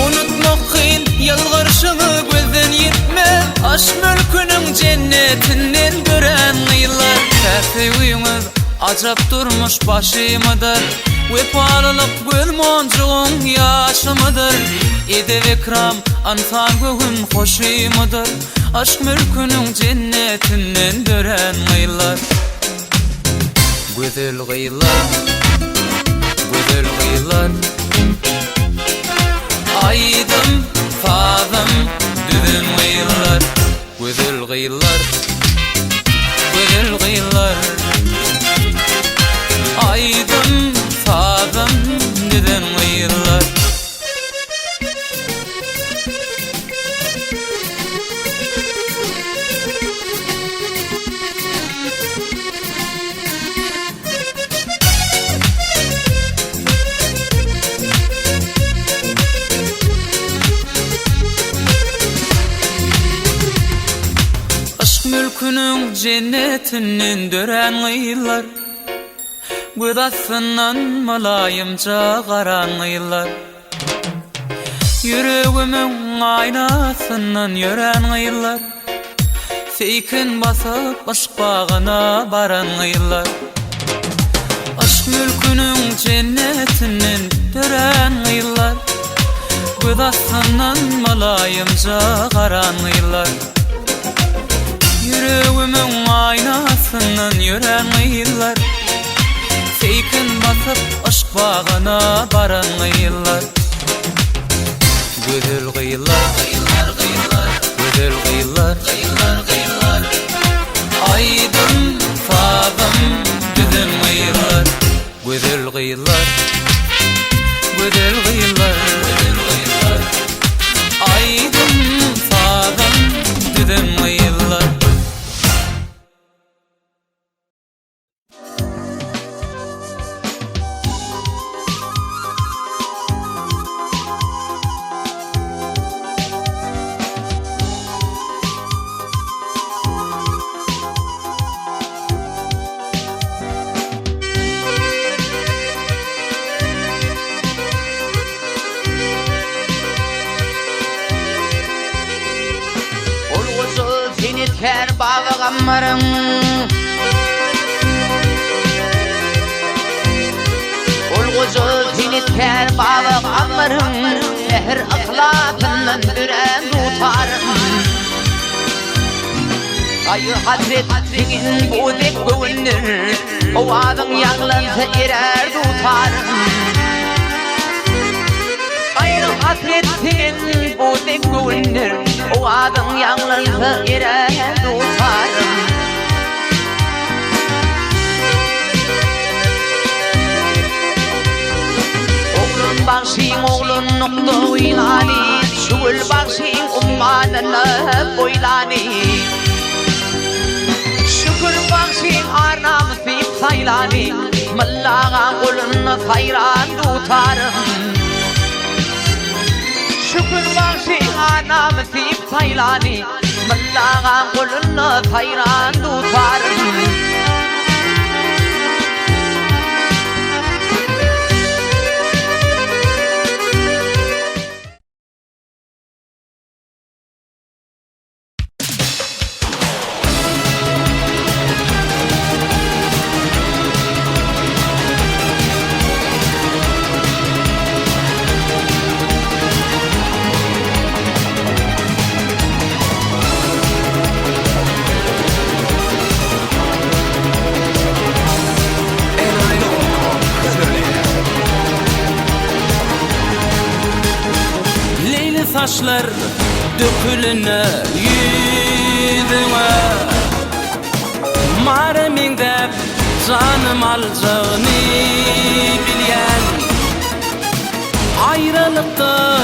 [SPEAKER 1] Unutmak kıyın yalvarışını gözden yetmez Aşk mülkünün cennetinden gören yıllar Pek sevdiğiniz acap durmuş başımıdır Vefalılık gülmoncuğun yaşımıdır Edeb ekram ansan göğün hoşimıdır Aşk mülkünün cennetinden gören gıylar Güzel gıylar, güzel gıylar Aydım, sazım, düzün gıylar Güzel gıylar, güzel gıylar Aydım, sazım, düzün gıylar Mülkünün cennetinden dören gıylar Gödasından malayımca qaranıylar Yüreğimin aynasından yüren gıylar Seykin basıp aşk bağına baran gıylar Aşk mülkünün cennetinden dören gıylar Gödasından malayımca qaranıylar Yüreğimin aynasından yüren gıylar Seykin basıp aşk bağına baran gıylar Güzel gıylar, güzel gıylar Aydım, sazım, düzün gıylar Güzel gıylar, güzel gıylar Aydım, sazım, düzün gıylar
[SPEAKER 5] Her bağı gammarım Olgucu zinit her bağı gammarım Her aklatından düren tutarım Ayı hazret senin bu dek gönlür O adın yağlansa erer tutarım Ayı hazret senin bu dek gönlür O adın yağlansa erer tutarım Oğlun bakşin oğlun nokta oylani Şugul bakşin ummanına boylani Şugul bakşin arnam sip saylani Mallağa oğlun sayran tutarım Şugul bakşin arnam sip saylani Mıllağan kulunu hayran tutarım.
[SPEAKER 1] Saçlar dökülüne yüzüne Maremin dep canım alacağını bilyen Ayrılıkta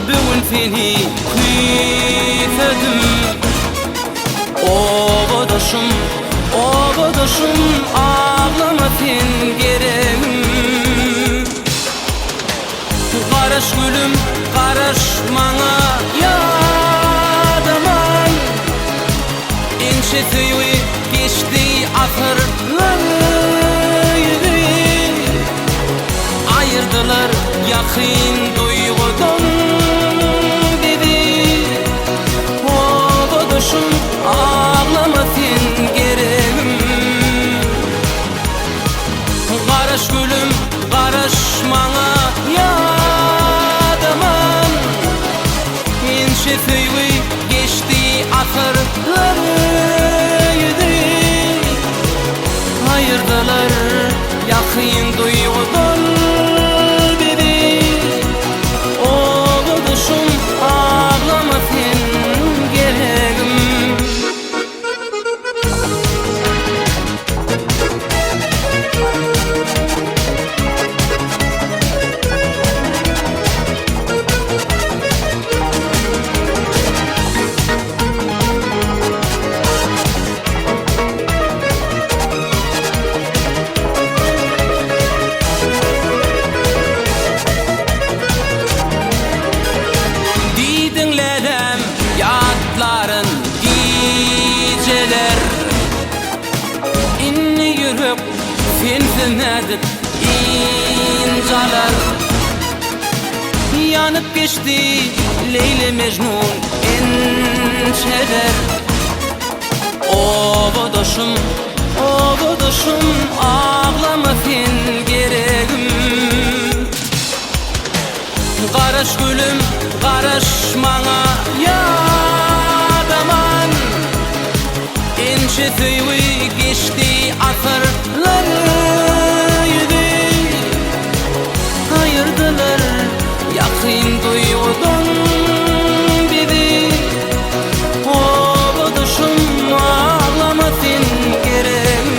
[SPEAKER 1] bugün seni küfedim Oğuduşum, oğuduşum ağlama sen gereğim Karış gülüm, karış bana yadaman İnşe tüyü geçti asırları Ayırdılar yakın duygudan dedi Oğuduşum ağlama sen gereğim Karış gülüm, karış bana Şefeyi geçti asırları Ayırdılar yakın duygudan dedi Oğuduşum ağlama sen gereğim Sensinedip incalar Yanıp geçti Leyli Mecnun ençeler Oğuduşum, oğuduşum ağlama sen gereğim Karış gülüm, karış bana yadaman Ençe tüyü geçti asırları Ayırdılar yakın duygudan dedi Oğuduşum ağlama sen gereğim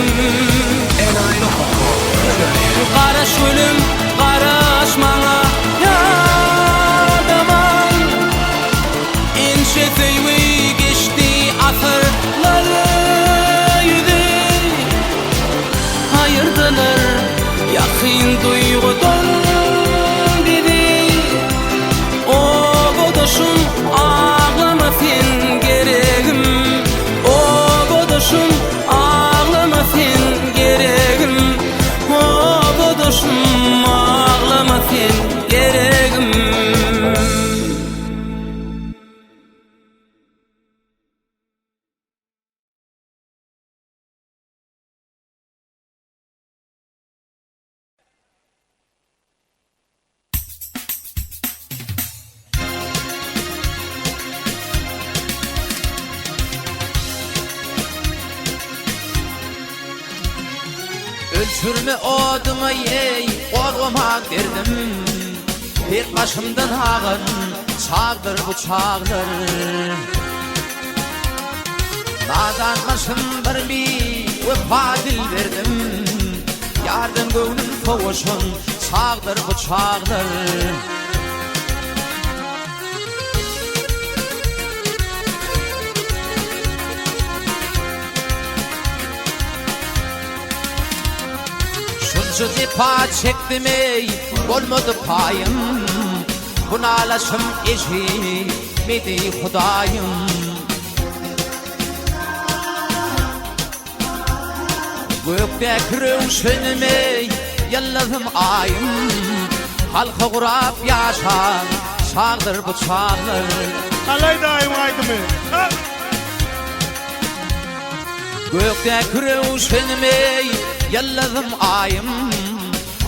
[SPEAKER 1] Karış gülüm, karış bana yadaman Ençe tüyü geçti asırları Ayırdılar yakın duygudan dedi Oğuduşum ağlama sen gereğim Oğuduşum ağlama sen gereğim Oğuduşum ağlama sen gereğim Ölçürme oduma yey, korkma derdim Bir başımdan ağır, çağdır bu çağdır Nadanmışım bir vefa dil verdim Yardan gönlüm kovuşun, çağdır bu çağdır Şunca defa çektim ey, olmadı payım Bu nalaşım eşi, medi Hudayım Gökte kürüşünmey yıldızım ayım Halka kurap yaşan çağdır bu çağdır
[SPEAKER 4] Alay daim aydımı.
[SPEAKER 1] Gökte kürüşünmey yıldızım ayım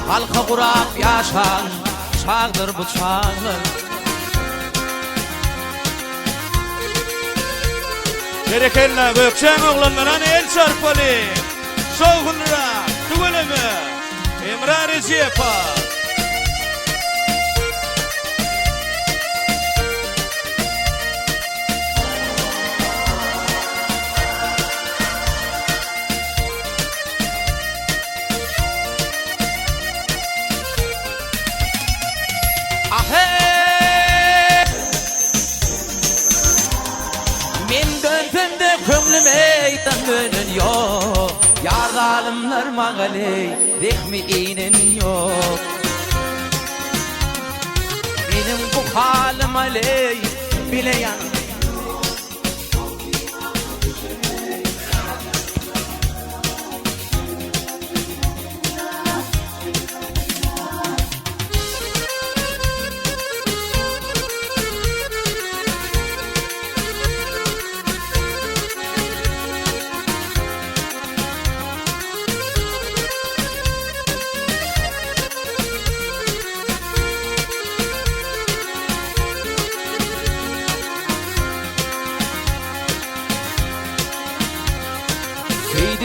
[SPEAKER 1] Halka kurap yaşan çağdır bu çağdır
[SPEAKER 4] Berekella gökçen oğlanlarına el çarpalı. Soğunra, tüveleme. Emrar Eziyepa.
[SPEAKER 1] Könglim eytan dönün yok Yar zalimler mağaley Rehmi inin yok Benim bu halim aley Bileyen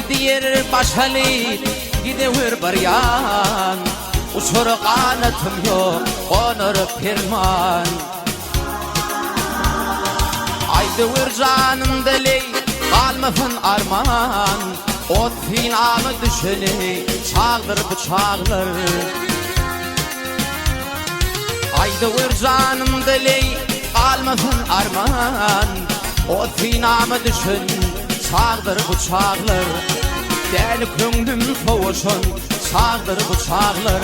[SPEAKER 1] Diğer başhali gidiyor baryan Uçur kanatım yok onur pirman Aydıvır canım deli kalmasın arman Ot finamı düşeni çağdır bu çağdır Aydıvır canım deli kalmasın arman Ot finamı düşeni çağdır bu çağdır Deli könglim soğuşun çağdır bu çağdır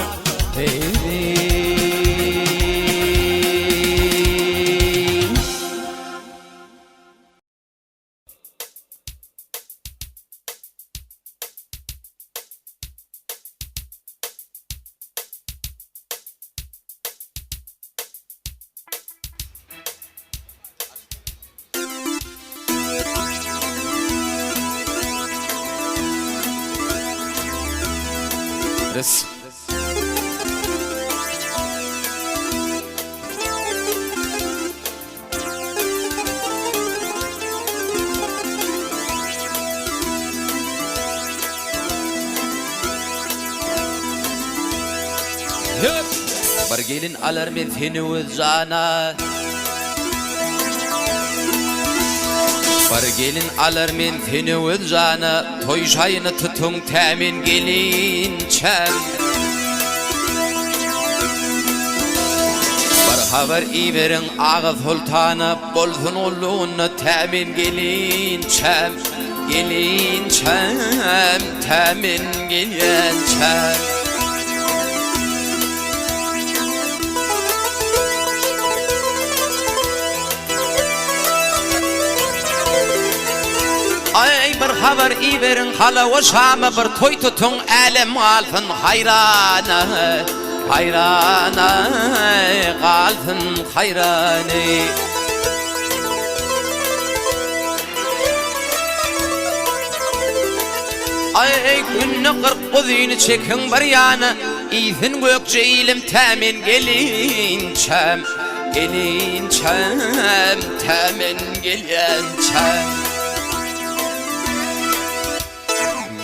[SPEAKER 1] Res. Bar gelin alır men seni öz jana Bar gelin alır men seni öz jana Toy şayını tutun temin gelinçem Bar haber iverin ağa sultanı Bolsun oluğunu temin gelinçem Gelinçem, temin gelinçem Ay bir haber iverin hala o şamı bir toy tutun elim alsın hayrana Hayrana kalsın hayrani Ay günü 40 kuzini çekin bir yana İzin gökçeğilim temin gelinçem Gelinçem, temin gelinçem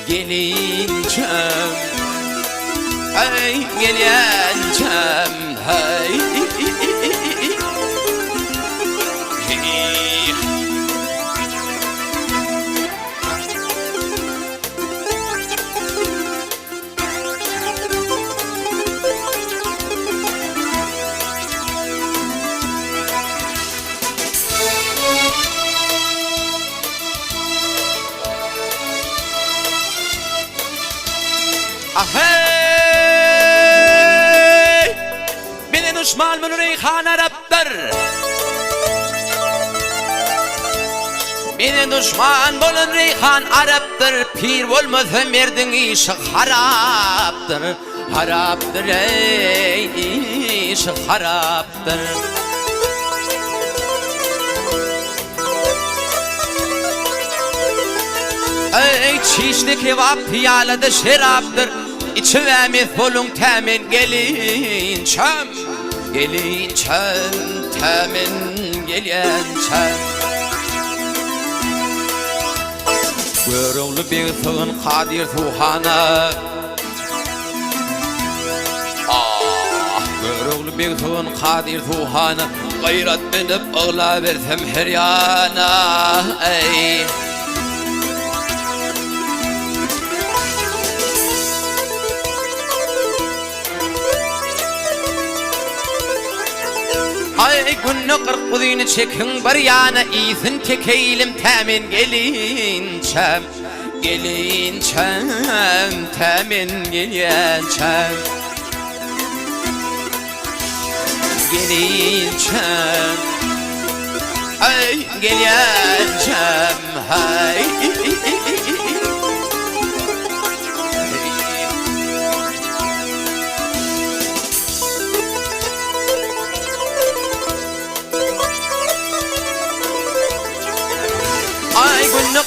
[SPEAKER 1] Gelinçem, ay gelinçem, hey Ahey Beni düşman mı reyhana raptar Mene düşman bolan Reyhan Arap'tır, pir olmasa merdin işi haraptır, haraptır ey, işi haraptır. Ey çişli kebap piyalada şeraptır, İçivemiz bolun temin gelin çöm, gelin çöm, temin gelin çöm. Görüğlü bir sığın Kadir Tuhan'a, görüğlü bir sığın Kadir Tuhan'a, gayret edip ağla versem her yana. Ey ay günü kırk kudini çekin bir yana, iyisin tekeylim temin gelin çem, gelin çem, temin gelin çem, gelin çem, ay gelin çem, hay.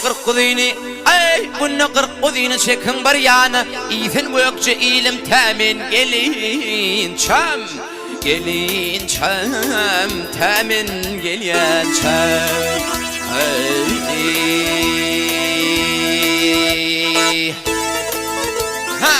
[SPEAKER 1] Kırk kudini, ay bunu kırk kudini çekin bir yana, İzin gökçe ilim temin gelin çem, gelin çem, temin gelin çem. Ha.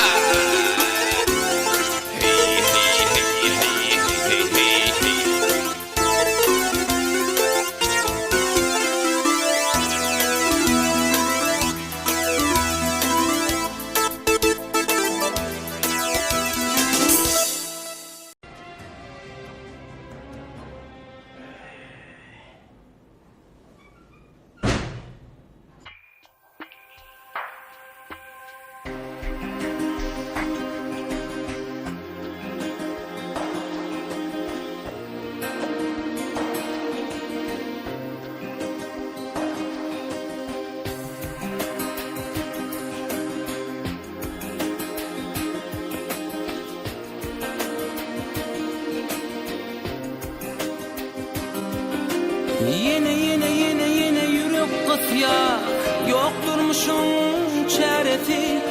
[SPEAKER 3] Yine yürek kıtya, yok durmuşum çaresi.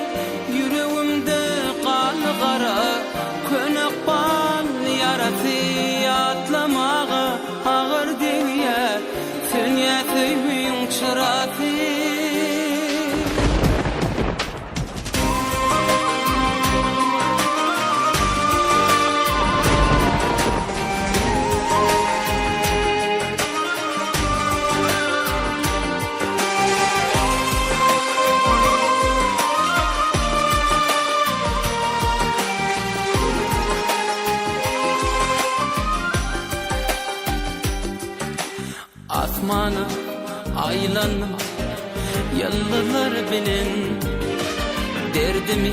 [SPEAKER 3] Yüreğimde kanı kara, könek bal yarası. Atlamağa ağır dünya, dünya tüyün çırası. Asmana aylanım, yıllar bilin. Derdimi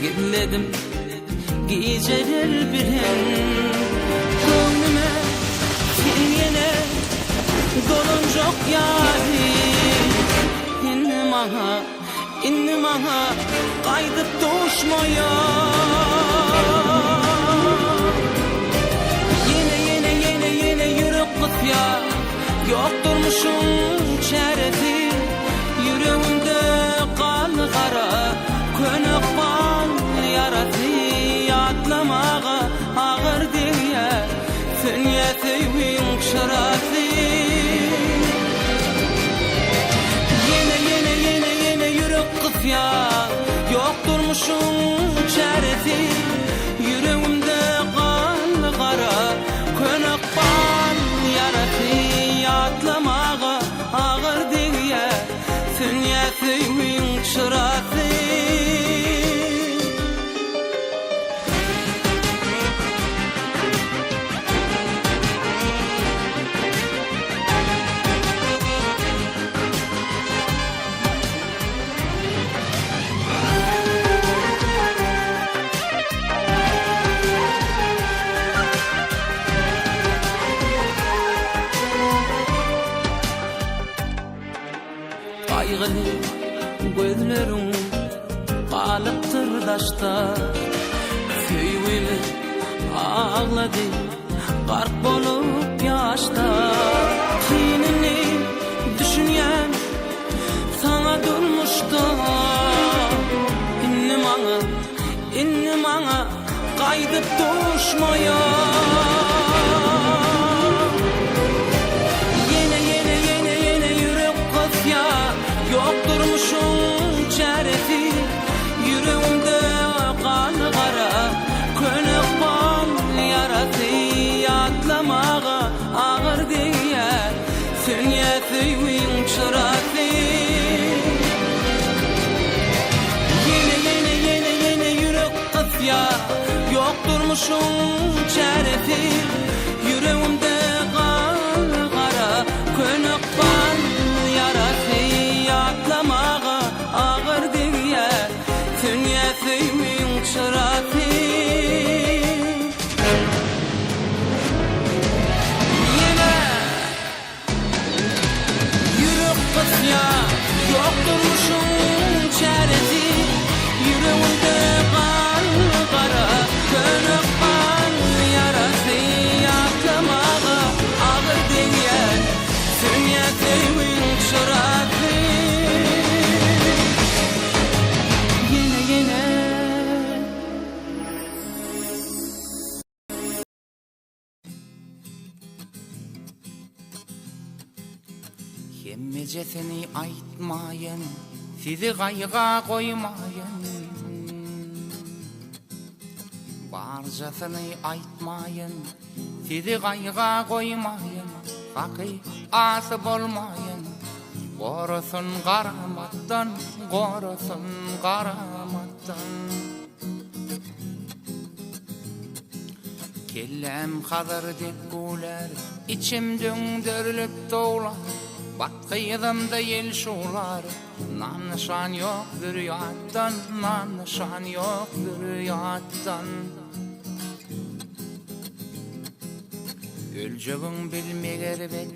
[SPEAKER 3] gizledim, geceler bilin. Gönlüme sen yine doluncuk yâri. İnni maha kaydıp düşmaya. Yine yürek kıtya, yok durmuşum çaresi. Yüreğimde kanı kara, könek bal yarası. Atlamağa ağır diye, dünya tüyün çırası. Yine yürek kıtya, yok durmuşum çaresi. Yüreğimde kanı kara, könek bal yarası. Atlamağa ağır diye, dünya tüyün çırası. alıptır daşta Söýüli ağladı garp bolup yaşta Kinini düşünýän sana durmuşda inni maňa gaýdyp duruşmaýa Yene ýürek gysýa ýok durmuşum çäresi Yüreğimde kan kara Könük bal yarası Yatlamağa ağır diye Sünyetüyün çırası Yine yürek kısya Yok durmuşum çaresi Yüreğimde kan kara Könük bal yarası Yatlamağa ağır diye Sünyetüyün çırası Yok durmuşum çaresi Yüreğimde kan kara Könük kan yarası Yatlamağa ağır diye Sünyetimin çırası Yine Hemmejesini aýtmaýyn, sizi gaýga goýmaýyn. Barjasyny aýtmaýyn, sizi gaýga goýmaýyn. Haky asy bolmaýyn. Gorasun garamatdan, gorasun garamatdan. Kellem hazır dep guler, içim döndürülüp dowlar. Batqyýdymda ýel şular, nanşan ýok dürýatdan, nanşan ýok dürýatdan. Öljegin bilmeger ben,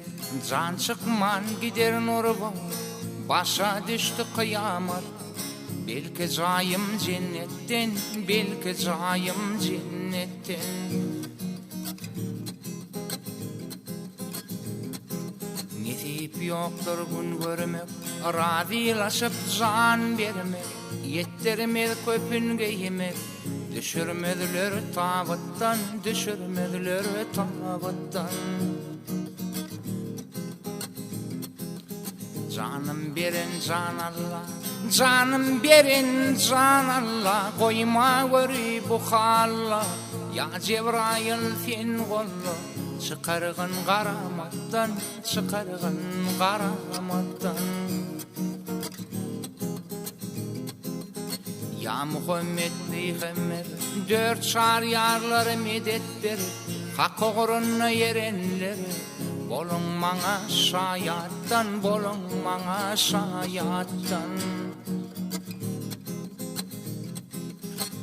[SPEAKER 3] jan çykman gider nurba, başa düşdi kıyamat. Belki jaýym jennetden, belki jaýym jennetden. Nesip yoktur gün görmek, razilaşıp can vermek, yettirmez köpünge yemek, düşürmediler tavattan, düşürmediler tavattan. Canım berin can Allah, canım berin can Allah, koyma görü bu halla, ya Cebrail sen golla. Çıkargın garamattan, çıkargın garamattan. Ya Muhammed Peygamber, dört şariyarları medettir, hak uğruna yerenleri. Bolun maňa şaýatdan, bolun maňa şaýatdan.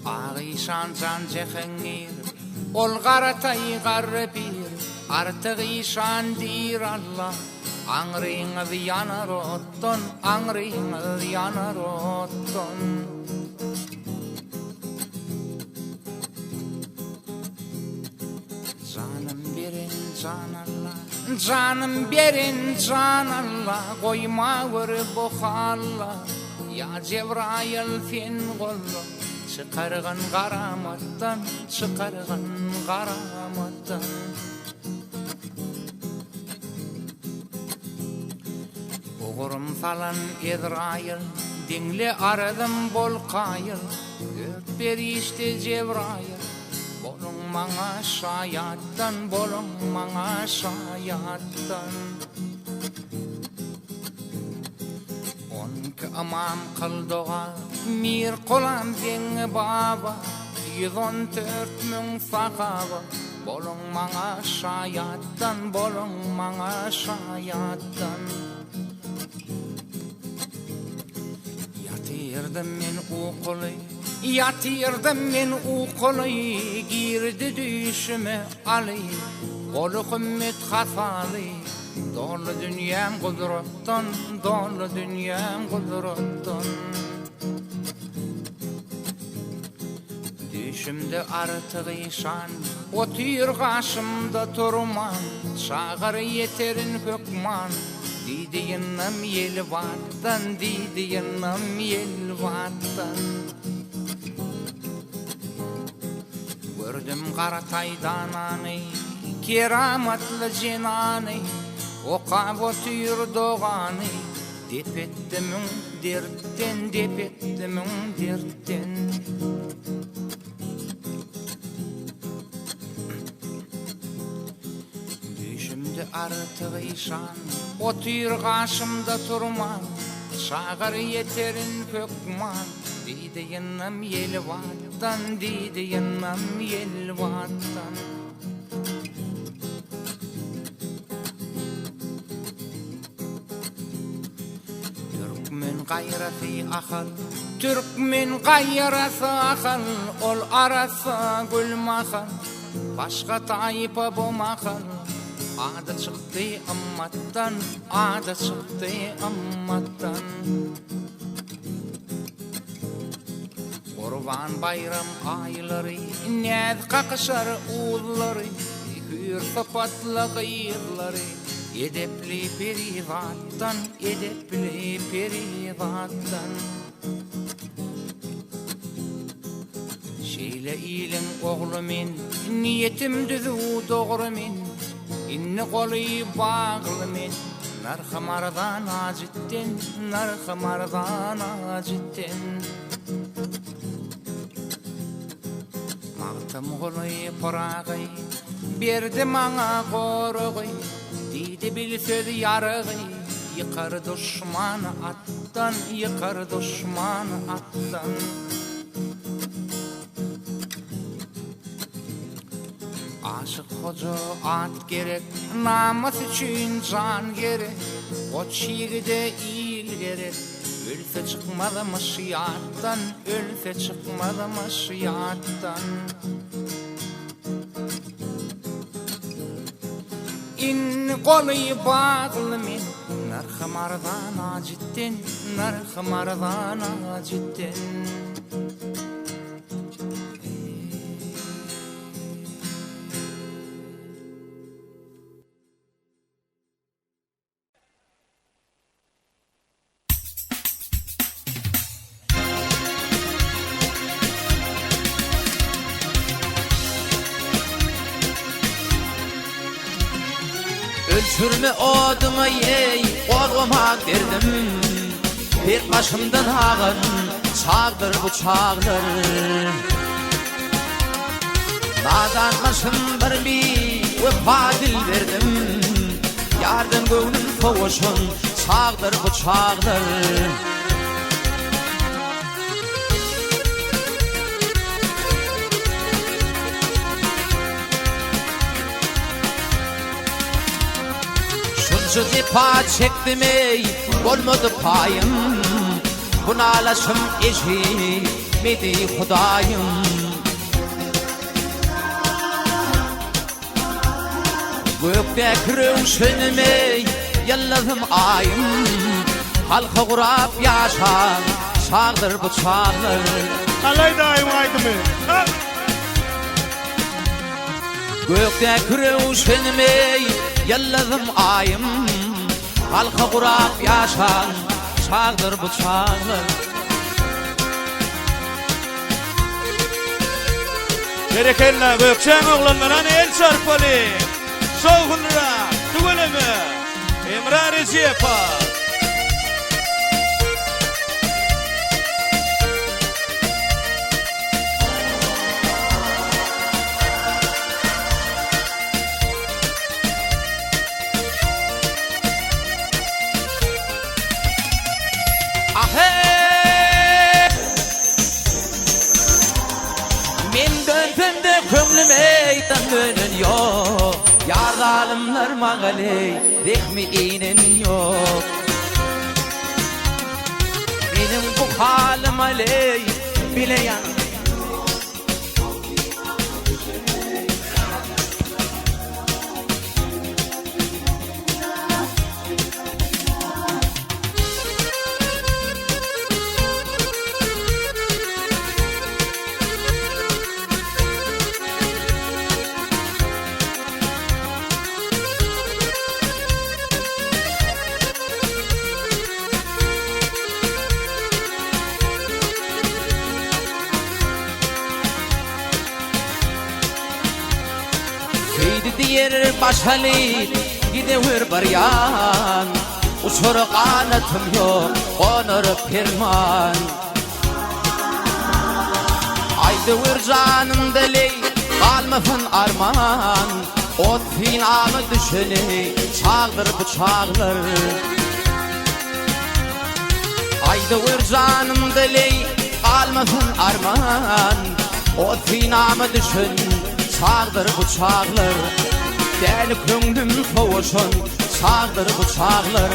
[SPEAKER 3] Ağyşan can jehengir, ol garatay garrepir. Artık işan dir Allah, angrıňyz yanar otdan, angrıňyz yanar otdan. Canım berin can Allah, canım berin can Allah, koyma görü bu halla, ya Cebrail sen golla. Çıkargın garamatdan, çıkargın garamatdan. Uğurum falan Ezrail, dinle aradım bol kayıl, dört berişte Cebrail. Bolun maňa şaýatdan, bolun maňa şaýatdan. Onki amam kıldığa, mir kolam deňe baba, 114.000 sakaba. Bolun maňa şaýatdan, bolun maňa şaýatdan. Yatyrdım men uquly, yatyrdım men uquly, girdi düşüme aly, golu hümmet hasaly. Dolu dünyam gudratdan, dolu dünyam gudratdan.
[SPEAKER 6] Düşümde artık işan, otur karşımda turman, çağır yeterin hükman. Didiğinnem yel vattan, didiğinnem yel vattan. Gördüm Karatay'dan anı, keramatlı cenanı, oqab otur doğanı. Dep ettimin dertten, dep ettimin dertten. Düşümde artık işan, otur karşımda turman, çağır yeterin hükman. Didiğinnem yel vattan, didiğinnem yel vattan. Türkmen gayrati akal, Türkmen gayrati akal, ol arası gülmakal, başka tayfa bulmakal. Adı çıktı ammattan, adı çıktı ammattan. Kurban bayram ayları, ned kakışar uğulları, hür sapatla gıyırları. Edepli perivattan, edepli perivattan. Şeyle ilin oğlumin, niyetim düzü doğrumin. İnni kolu bağlımin, narxamardan acitten, narxamardan acitten. Mağtım kolu parağı, berdi mana koruğu. Didi bil söz yarığı, yıkar düşmanı attan, yıkar düşmanı attan. Aşık hoca at gerek, namus için can gerek. Koç yiğide il gerek, ölse çıkmadı maşiyattan, ölse çıkmadı maşiyattan. İnni kolu bağlı min, narxamardan acitten, narxamardan acitten.
[SPEAKER 1] Ölçürme oduma yey, qorğuma derdim. Bir başımdan ağın, çağdır bu çağdır. Nadan başım bir vefa dil verdim. Yardan gönlüm soğuşun, çağdır bu çağdır. Şu defa çektim ey, olmadı payım. Bunalaşım eşitmedi Hudayım. Gökte kürüşünüm ey, yıldızım ayım. Halka kurap yaşa, çağdır bu çağdır.
[SPEAKER 4] Alay daim aydımı.
[SPEAKER 1] Gökte kürüşünüm ey, yıldızım ayım. Halka kurap yaşa, çağdır bu çağdır.
[SPEAKER 4] Berekenle gökçen oğlanlarına el çarpalı. Soğunra, tügüleme, Emre Recep'a.
[SPEAKER 1] Kömlüm eytan dönün yok. Yar zalimler mağaley, rehmi inin yok. Benim bu halim aley, bileyen. yer başali gidever baryan uçur kanatım yok onur pirman aydıver canım deli kalmasın arman ot finamı düşeni çağdır bıçağlar aydıver canım deli kalmasın arman ot finamı düşeni çağdır bıçağlar deli köngüm soğuşun çağdır bıçağlar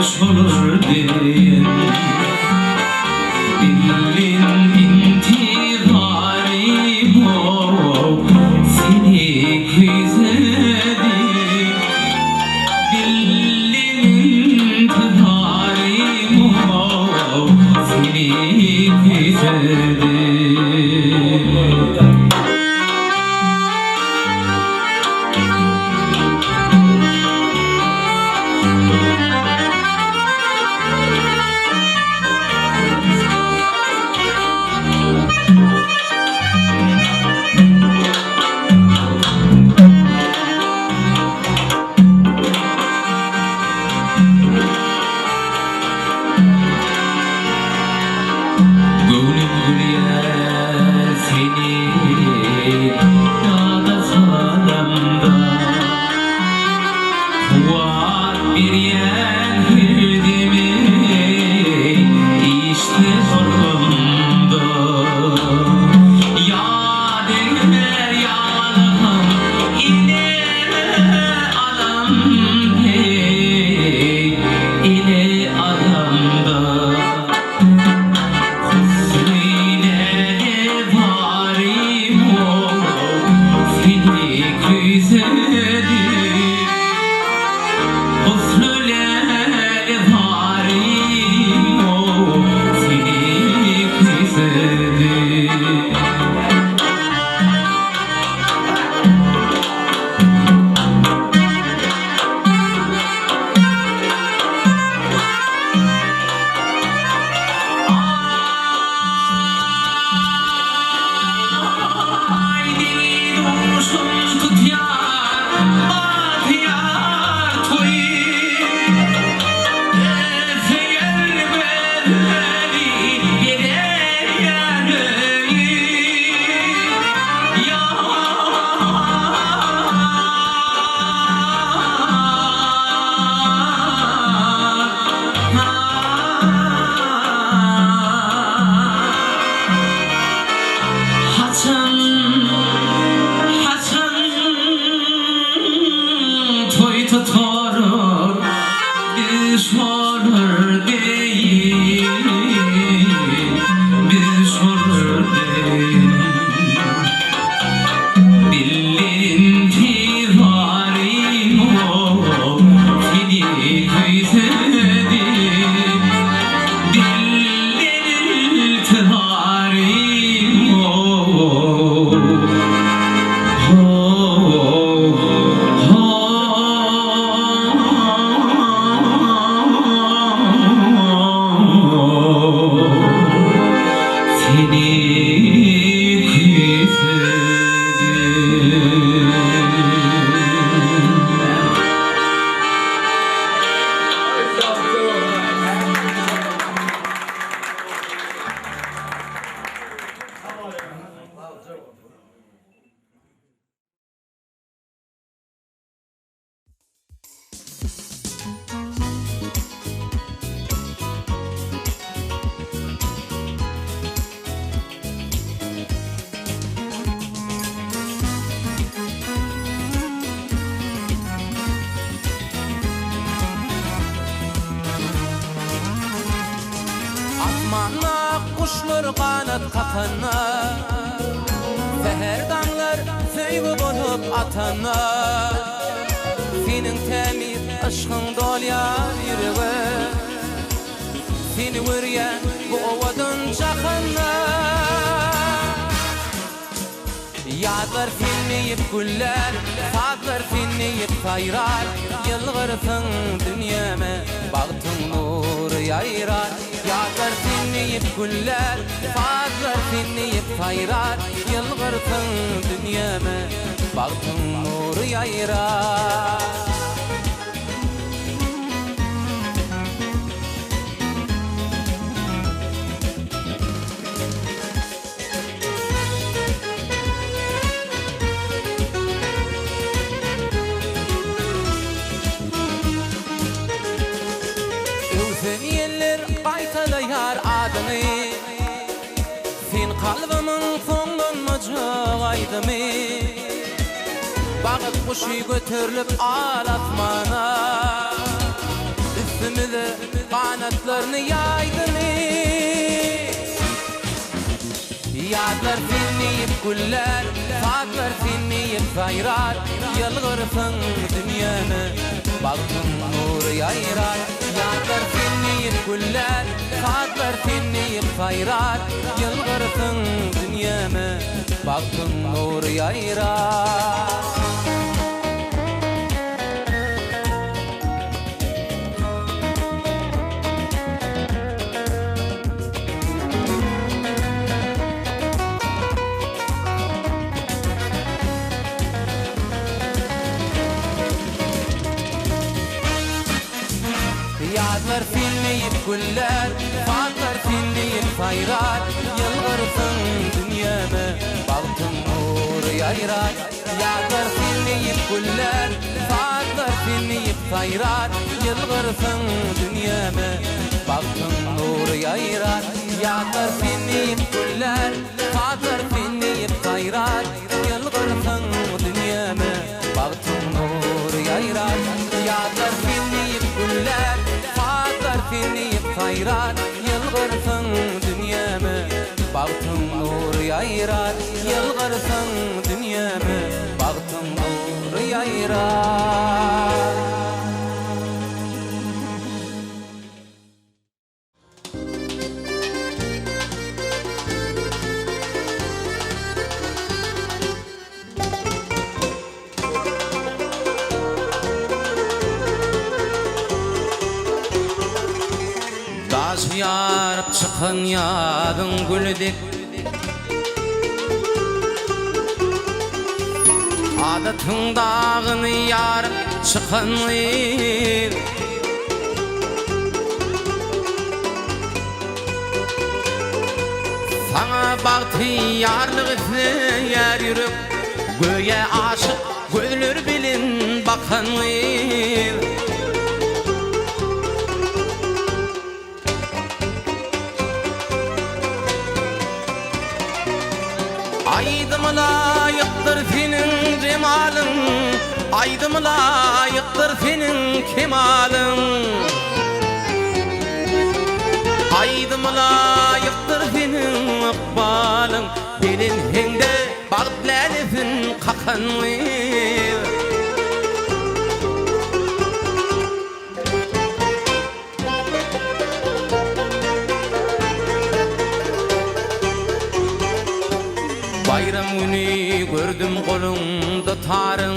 [SPEAKER 7] Sorur değil
[SPEAKER 3] olur kanat katana. Seher dağlar söýgü bolup atana. Senin temir aşkın dolýar ýürege. Seni görýän bu owadan çakana. Yadlar finniyip güller, sazlar finniyip sayrar. Yılgırsın dünyeme, bagtın nuru yayrar. Yadlar finniyip güller, sazlar finniyip sayrar. Yılgırsın dünyeme, bagtın nuru yayrar. Qaytalayar adyny sen kalbymyň soňlanmajak aýdymy bagyt kuşy göterilip alatmana üstümize kanatlaryny ýaýdymy ýadlar finniyip güller sazlar finniyip sayrar ýylgyrsyn dünýäni bagtyn nury ýaýrar ýadlar finniyip güller sazlar finniyip sayrar ýylgyrsyn dünýämi bagtyn nury ýaýrar. Yadlar finniyip güller, sazlar finniyip sayrar. Yılgırsın dünyeme, bagtın nury ýaýrar. Yadlar finniyip güller, sazlar finniyip sayrar. Yılgırsın dünyeme, bagtın nury ýaýrar. Yadlar finniyip güller, sazlar finniyip sayrar. Yılgırsın dünyeme, bagtın nury ýaýrar. Yadlar finniyip güller, sazlar finniyip sayrar. Yılgırsın dünyäme, bagtyn nury ýaýrar. Yılgırsın dünyäme, bagtyn nury ýaýrar. Yarıp çıkan yadın gülüdük Adatın dağını yarıp çıkan sana bahtiyarlık izleyer yürüp göğe aşık gönlür bilin bakan Aydıma layıktır senin cemalın Aydıma layıktır senin kemalın Aydıma layıktır senin akbalın Belin hende bağıtlanıfın kakanlı Bayram günü gördüm kolunda tarın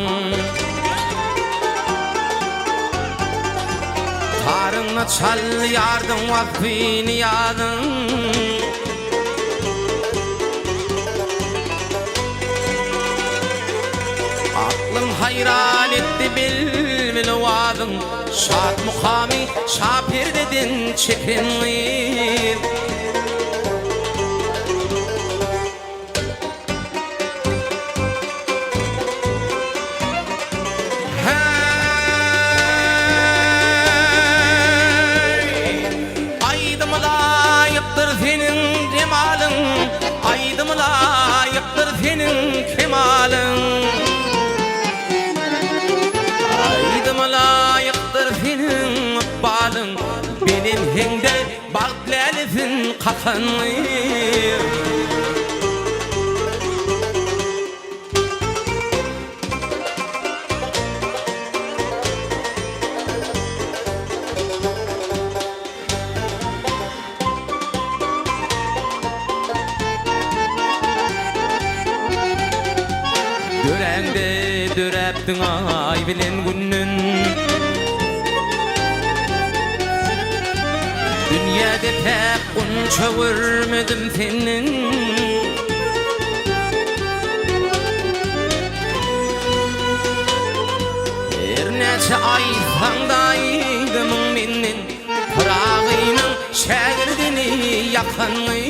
[SPEAKER 3] Tarına çal yardım vakfini yadın Aklım hayran etti bil vadın Şad mukami şapir dedin çekinli Aydıma layıktır senin kemalın Aydıma layıktır senin akbalın Benim hende bağıtlanıfın hakanly. Döräňde döräpdiň ay bilen günnün, dünyada pek unça görmedim senin. Erneçe ay sandaydım menin, Pırağıyның şägirdini yakanly.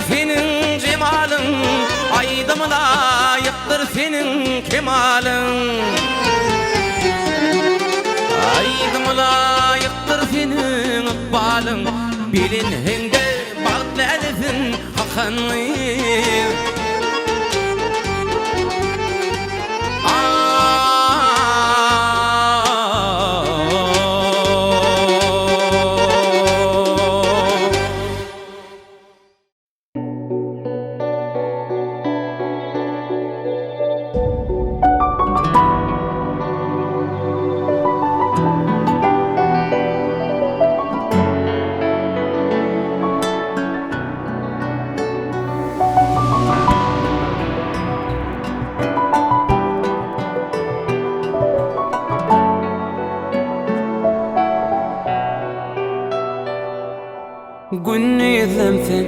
[SPEAKER 3] Senin cemalın, aydıma layıktır senin kemalın. Aydıma layıktır senin ikbalın, bilinhinde bağdlälisin hakanly. Günnizlemsen,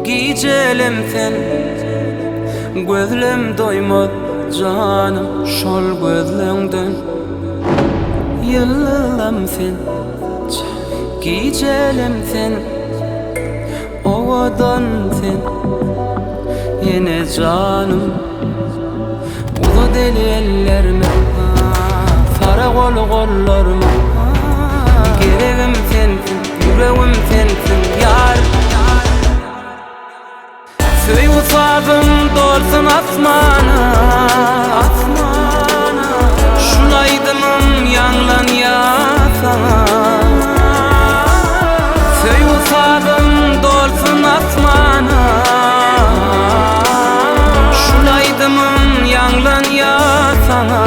[SPEAKER 3] gijelemsen, gözlem doymaz canım şol gözlengden. Yıllamsen, gijelemsen, ovadan sen, yine canım. Ulu deli ellerime, sara kol kollarıma, gereğim sensin, yüreğim sensin yar. Söy usabım dolsun asmana, şulaydımım yanlan ya sana. Söy usabım dolsun asmana, şulaydımım yanlan ya sana.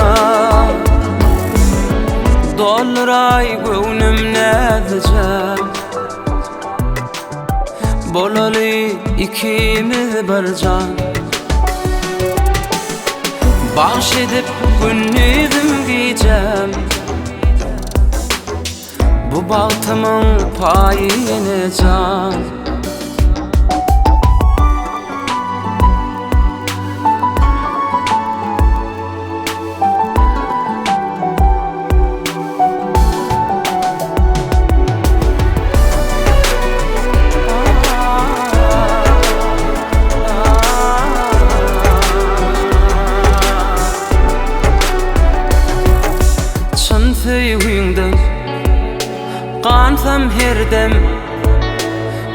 [SPEAKER 3] Dolray göwnüm näzecem, bolaly ikimiz bir can. Baş edip günnüzüm gijem, bu baltymyň paýyny can. Söýüňden gansam herdem,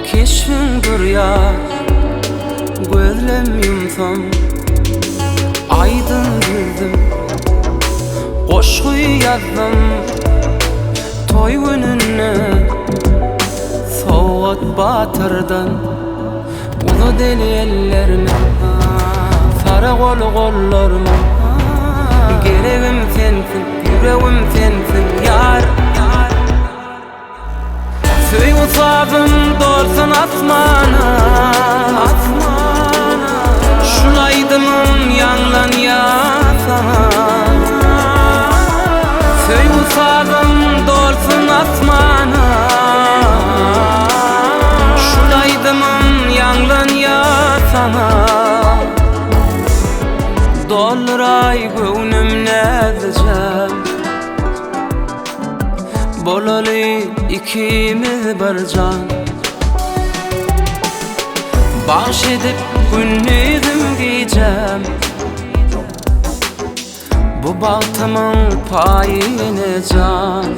[SPEAKER 3] keşfin durýar, gözlem yumsam, aydın güldüm, goşgy ýazdym, toý gününe sowgat batyrdan. Ulu deli ellerime, sara kol kollarıma, gereğim sensin, yüreğim sensin yar. Söy usabım dolsun asmana, şulaydımım yanlan ya sana. Söy usabım dolsun asmana, şulaydımım yanlan ya sana. Dolray göwnüm näzecem, bolaly ikimiz bir can. Baş edip günnüzüm gijem, bu baltymyň paýyny can.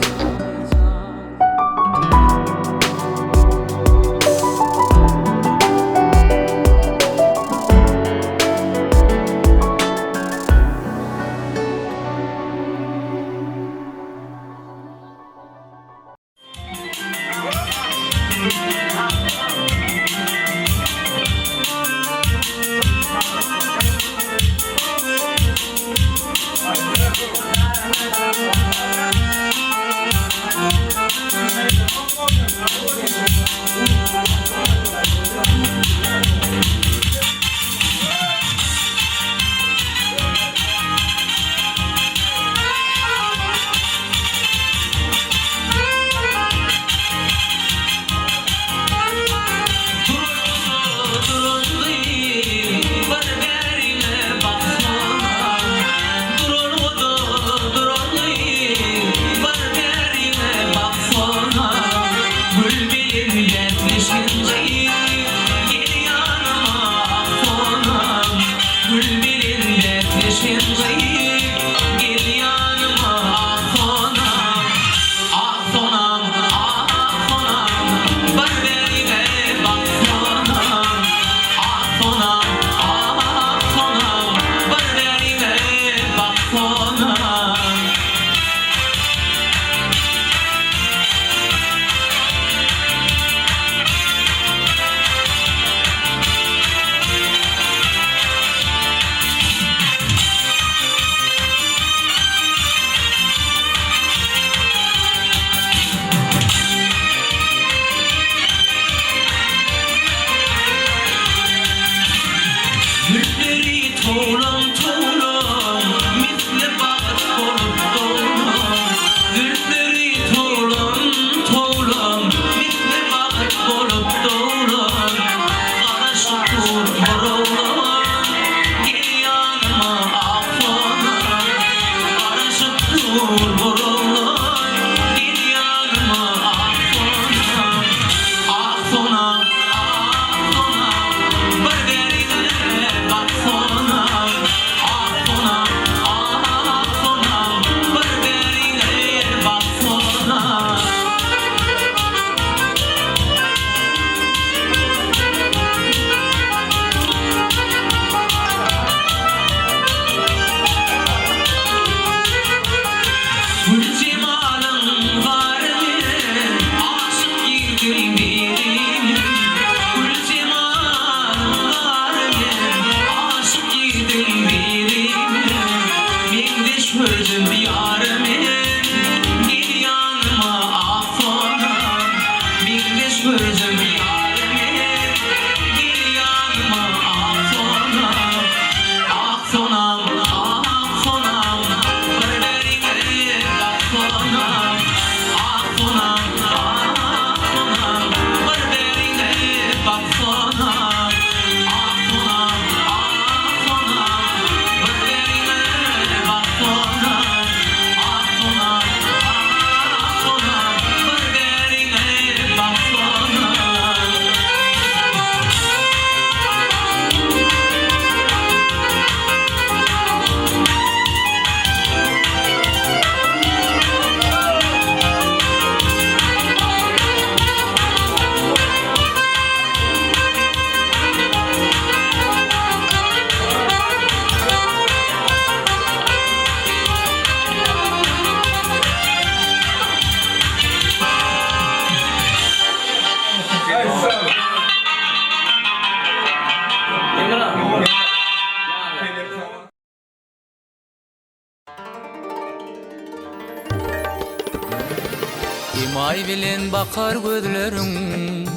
[SPEAKER 3] İmay bilen bakar gözlerin,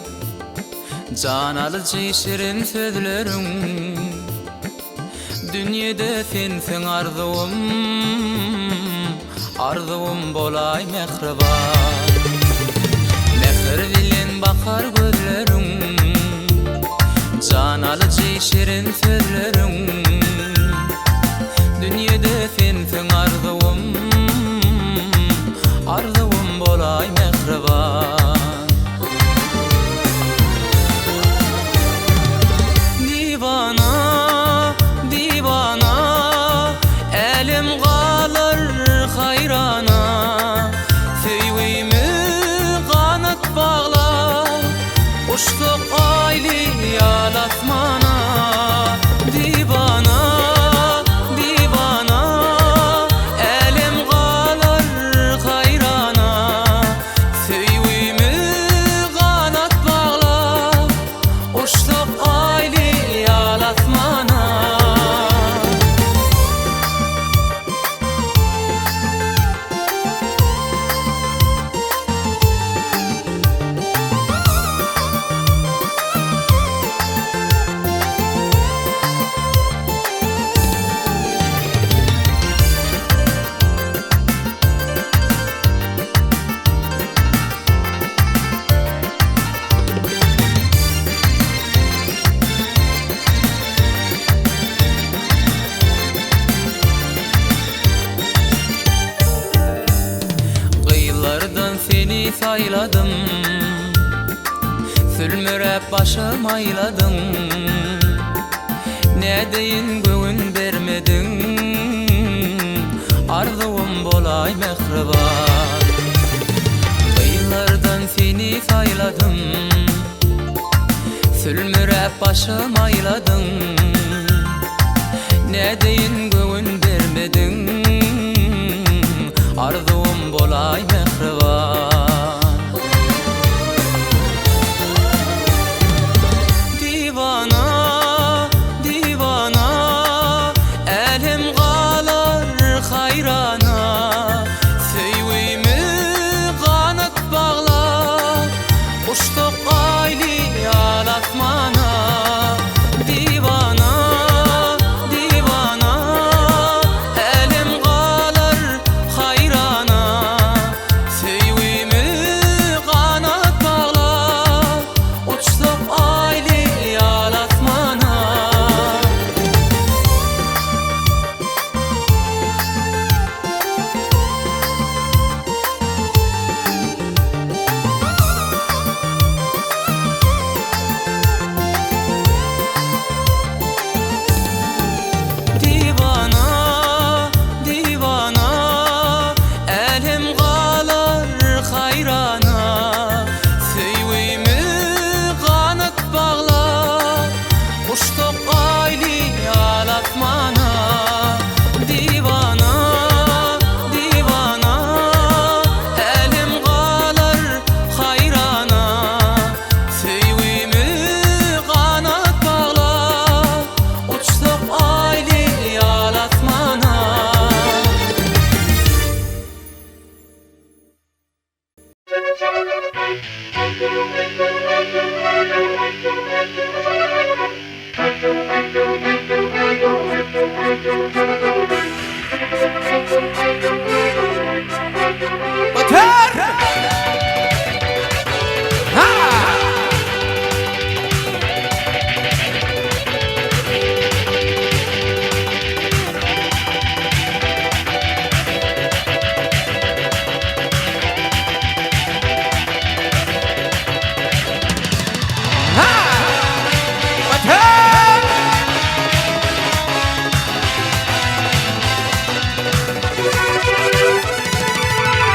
[SPEAKER 3] can alıcı şirin sözlerin. Dünyada sensin arzum, arzum bolay mehriban. Mehr bilen bakar gözlerin, can alıcı şirin sözlerin. Dünyada sensin arzum, arzum bolay mehriban. Divana, divana, elim qalır hayrana. Söýgüými qanat bağlar, uçtuk ayly ýal asmana. Divana, divana, elim qalır hayrana. Söýgüými qanat bağlar, uçtuk ayly ýal asmana. Kıyılardan seni sayladım, sülmürep başım ayladım. Ne deyin göğün vermedin, arzum bolay mehriban. Kıyılardan seni sayladım, sülmürep başım ayladım. Ne deyin göğün vermedin, arzum bolay mehriban. Divana, divana, elim qalır hayrana. Söýgüými qanat bağlar, uçtuk ayly ýal asmana. Divana, divana, elim qalır hayrana. Söýgüými qanat bağlar, uçtuk ayly ýal asmana. Divana, divana, elim qalır hayrana. Söýgüými qanat bağlar, uçtuk ayly ýal asmana. Divana, divana, elim qalır hayrana. Söýgüými qanat bağlar, uçtuk ayly ýal asmana.
[SPEAKER 1] Otur! Ha!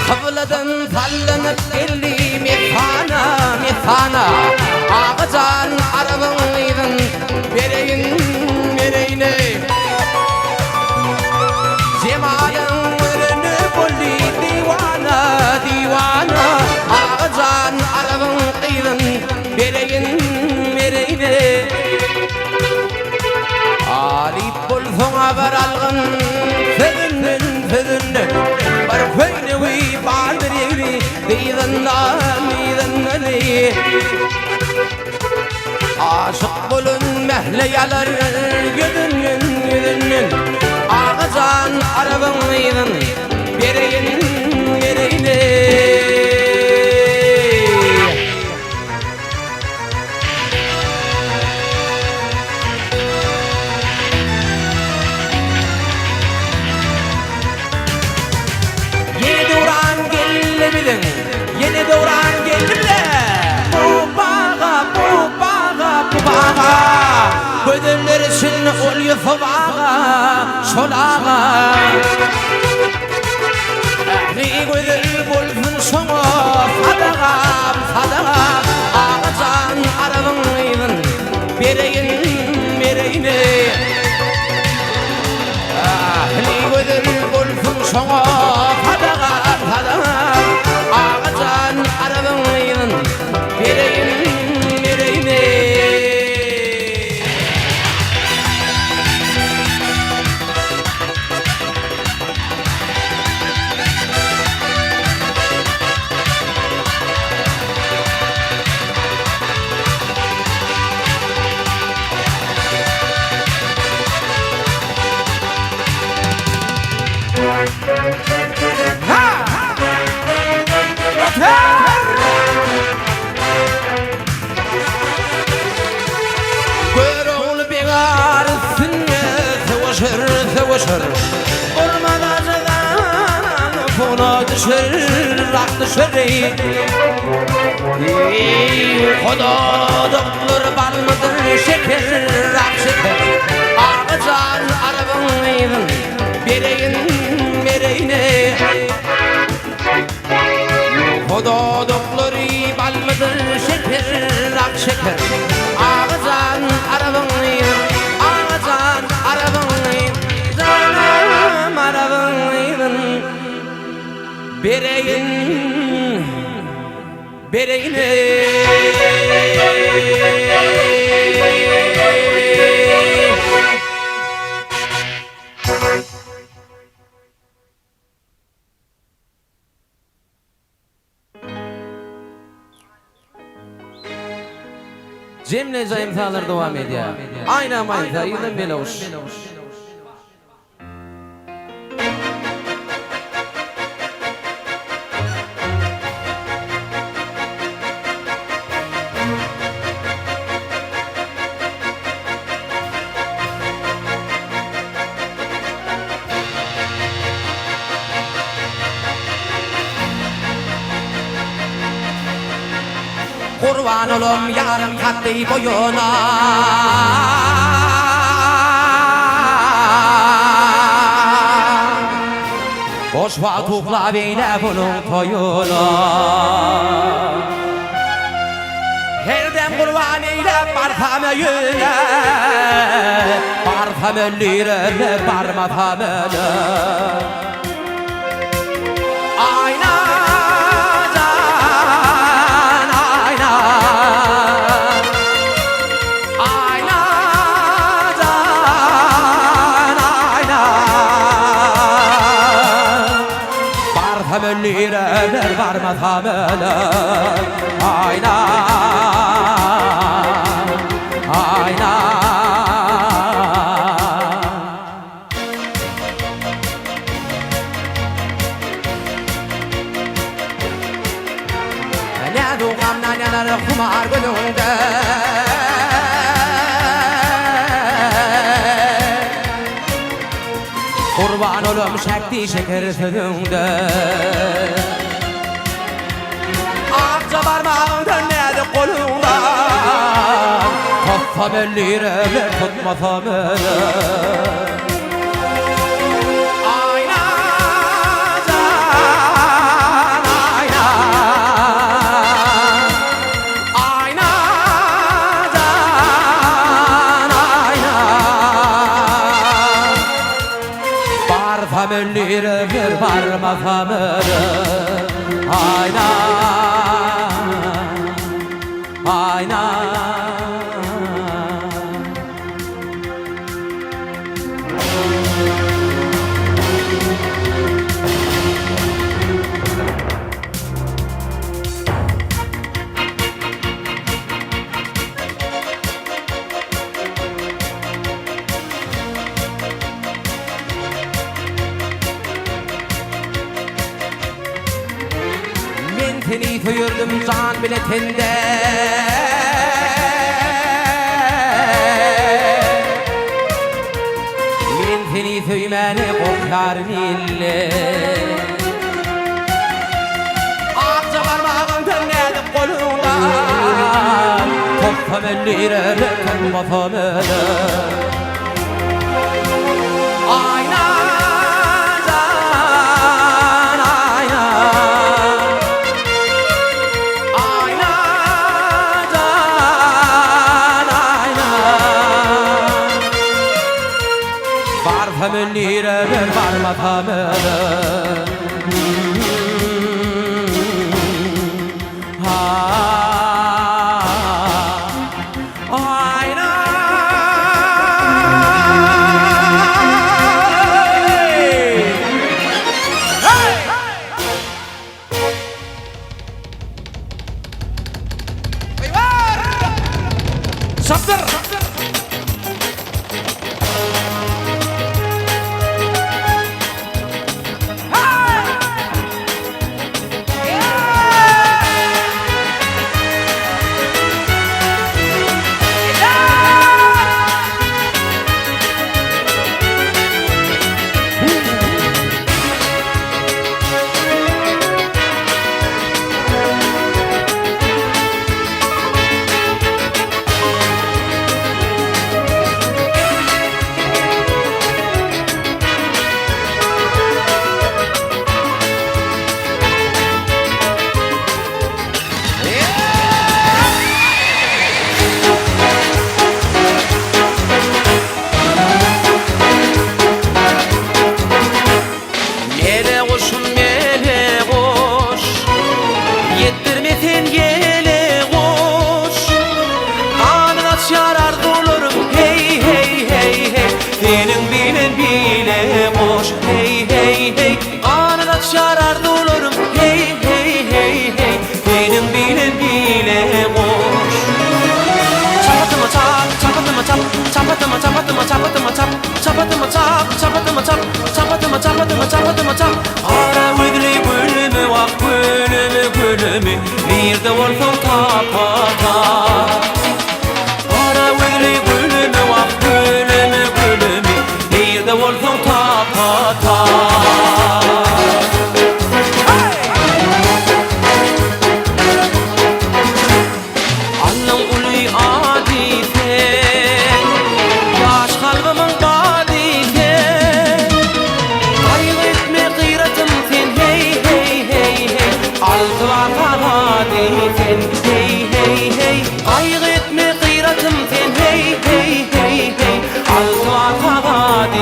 [SPEAKER 1] Kıbladan sallanıp geldi mefana, mefana. Ağacan arabınıydın, vereyin, vereyne. Cemalın ürünü bulli divana, divana. Ağacan arabınıydın, vereyin, vereyne. Alip bulsun haber algın, fedünnün, fedünnün. Barköyne vi bağdır evri, deyden
[SPEAKER 3] leyalar gözünün ağızan arabanıydın bereyin vereyni yeni doğran geldi bilin yeni doğran geldi bile bu bağa gözümler için oluyor bağa şolağa ehli gözül bulsun şoňa fadagam ağacan arabanyň bereyini ehli gözül bulsun şoňa fadagam ağacan arabanyň bereyini Sevişir Ormana zıdan Fona düşür Rak düşür Koda doktor var mıdır şeker Rak şeker Ağacan arabanıydın bereyini Koda doktor var mıdır şeker Rak şeker Ağacan arabanıydın Ağacan arabanıydın Canım arabanıydın bereyini Cemle zayıflar devam ediyor. Aynen aynen yılın beloş. Kurban olum yarım katli boyuna Boş vatukla beyle bunun toyuna Her dem kurban eyle barfameyine Barfamellire barmafamele Lireler varmaz hameler Ayna Ayna Ne doğam naneler kumar gülünde Kurban olum şekti şeker sözünde Akça parmağında neydi kolunda Tutsa bellire ve tutmasa belle Ayna can ayna Ayna can ayna Barfamellire bir barmafamelle Ayna Ayna seni söyürdüm can bile tende. Men seni söymeli korkarım ille. Akça parmağımdan edip kolundan Topsam ellere tanımasam ele. Ayna can ayna, ayna can ayna. Varsam ellere varmasam ele. Bir de olsun tapata. Ara veli gülüme vak gülüme gülüme. Bir de olsun tapata. Anlam uli adite, yaş kalbımın badite. Kayıp etme gıyratım sen hey hey hey hey. Altı vakada sen hey hey hey. Kayıp etme gıyratım sen hey hey hey hey. Altı vakada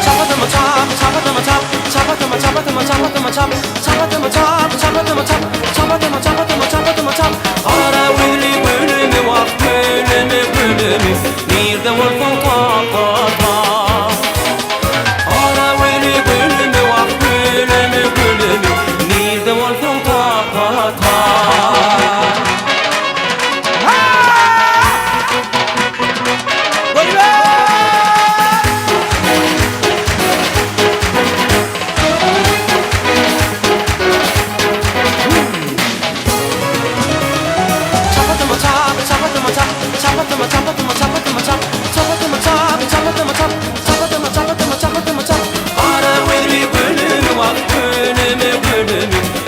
[SPEAKER 3] çapatıma çap, çapatıma çap, çapatıma çapatıma çapatıma çap, çapatıma çap, çapatıma çap, çapatıma çapatıma çapatıma çap. Ara veli gülüme vak gülüme gülüme. Bir de olsun tapata. Ara veli gülüme vak gülüme gülüme. Bir de olsun tapata.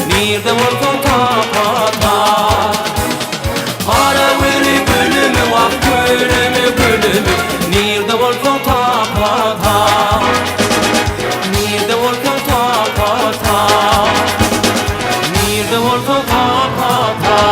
[SPEAKER 3] Bir de olsun tapata. Ara veli gülüme vak gülüme gülüme. Bir de olsun tapata. Bir de olsun tapata. Bir de olsun tapata.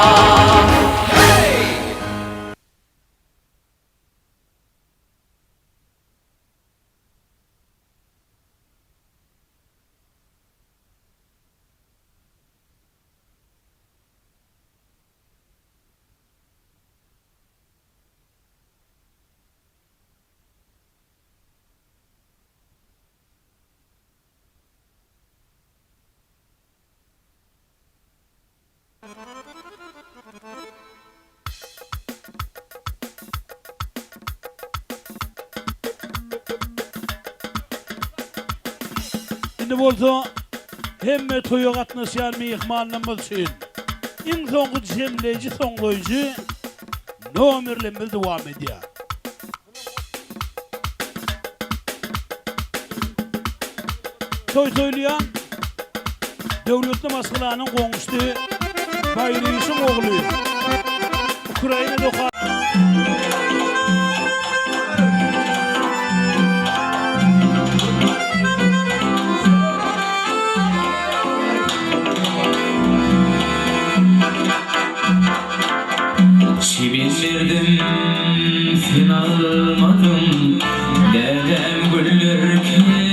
[SPEAKER 4] Şimdi bolsa hemme toya gatnaşan mehmanlarymyz üçin iň soňky jemleji soňgoýjy nomerlerimiz dowam edýär. Toy söylüyen Devletli Maskılanın konuştu Bayrıyışın oğlu Ukrayna'da
[SPEAKER 7] Çibilirdim sen almadın dedem güllürken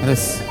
[SPEAKER 1] Res.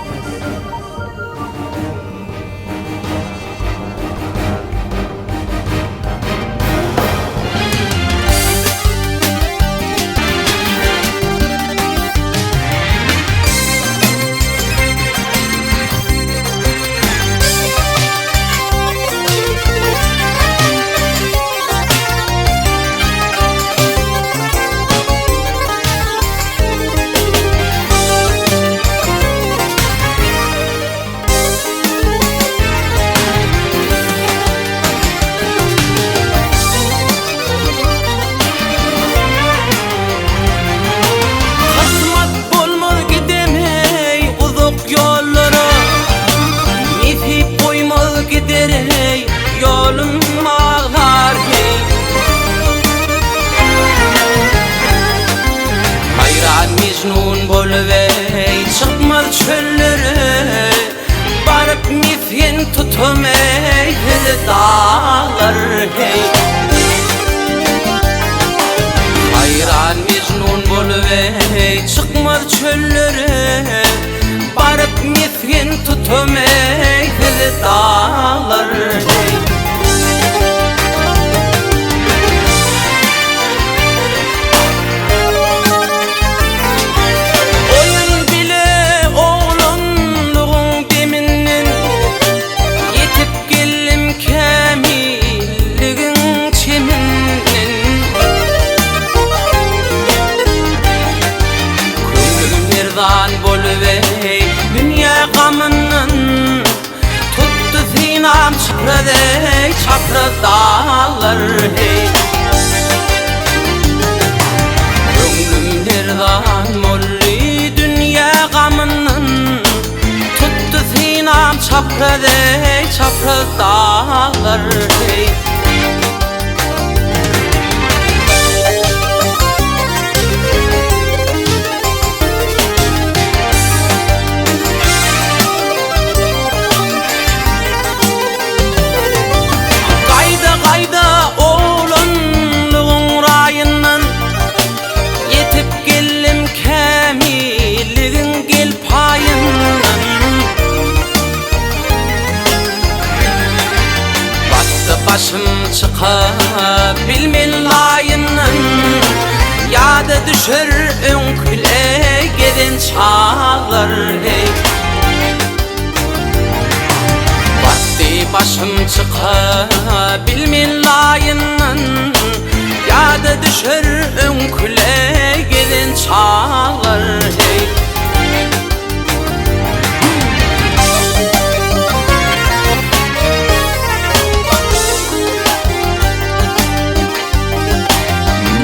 [SPEAKER 3] Mecnun bolvey çıkmaz çöllere barıp mifyen tutamay dağlar hey hayran mecnun bolvey çıkmaz çöllere barıp mifyen tutamay dağlar hey dünya gamının tuttu zinam çapradey çapra dağlar hey Gönlümler çapraz ey çapraz dağlar ey. Qayda qayda oğlanlığın rayından yetip gellim kamilligin gel payından. Battı başım çıka bilmen layından, yada düşür önküle geden çağlar hey. Battı başım çıka bilmen layından, yada düşür önküle geden çağlar hey.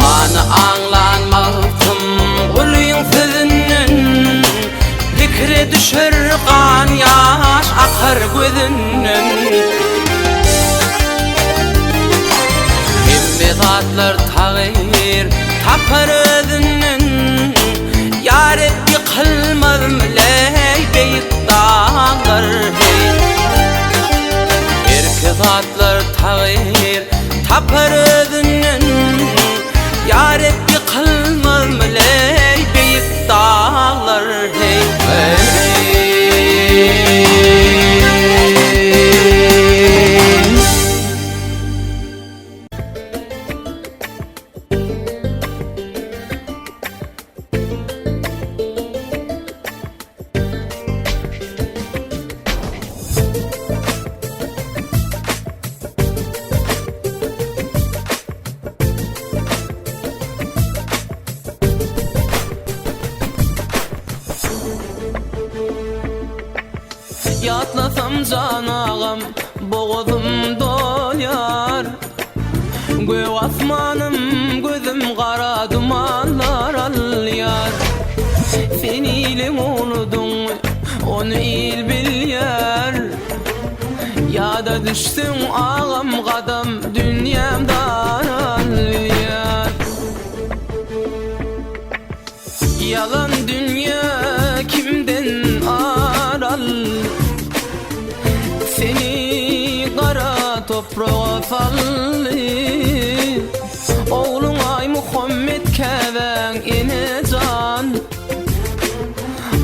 [SPEAKER 3] Bana anlanmaktım gülüyün sözünün, fikre düşür kan yaş akar gözünün. Himmetler tağir tapar özünün, yarep yıkılmaz müley beyit dağlar hey. Herkesatlar tağir tapar özünün, yarep yıkılmaz müley beyit dağlar hey. Yatlasam canağım boğazım doyar, göğ asmanım gözüm kara dumanlar alıyar. Sen ilim unudun onu il bilyar, ya da düşsün ağam kadam dünyamdan alıyar. Yalan dünya kimden aral, seni kara toprağa sallı. Oğlun ay Muhammed keven ine can,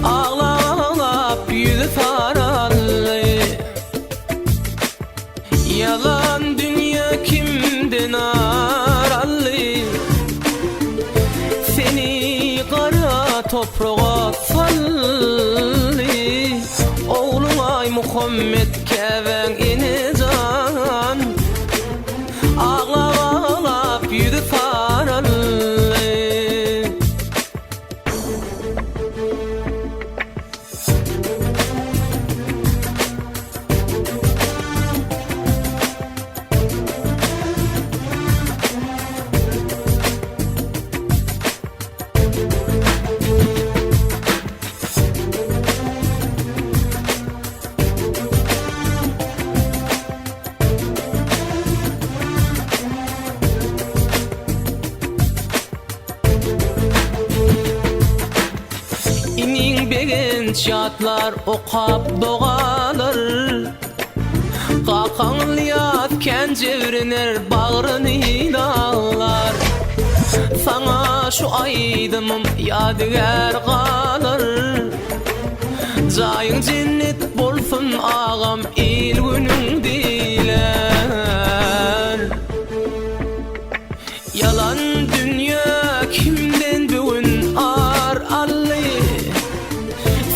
[SPEAKER 3] ağlap yüzü sarallı. Yalan dünya kimden arallı, seni kara toprağa sallı. Oğlun ay Muhammed keven ine can, ağlap ağlap yüzü sarallı. İnin begen çatlar okap doğalır, kakan liyatken çevriner bağrını dağlar. Sana şu aydımım yadigar kalır, cayın cennet bolsun ağam il günün diler. Yalan dünya kimden bugün ar allı,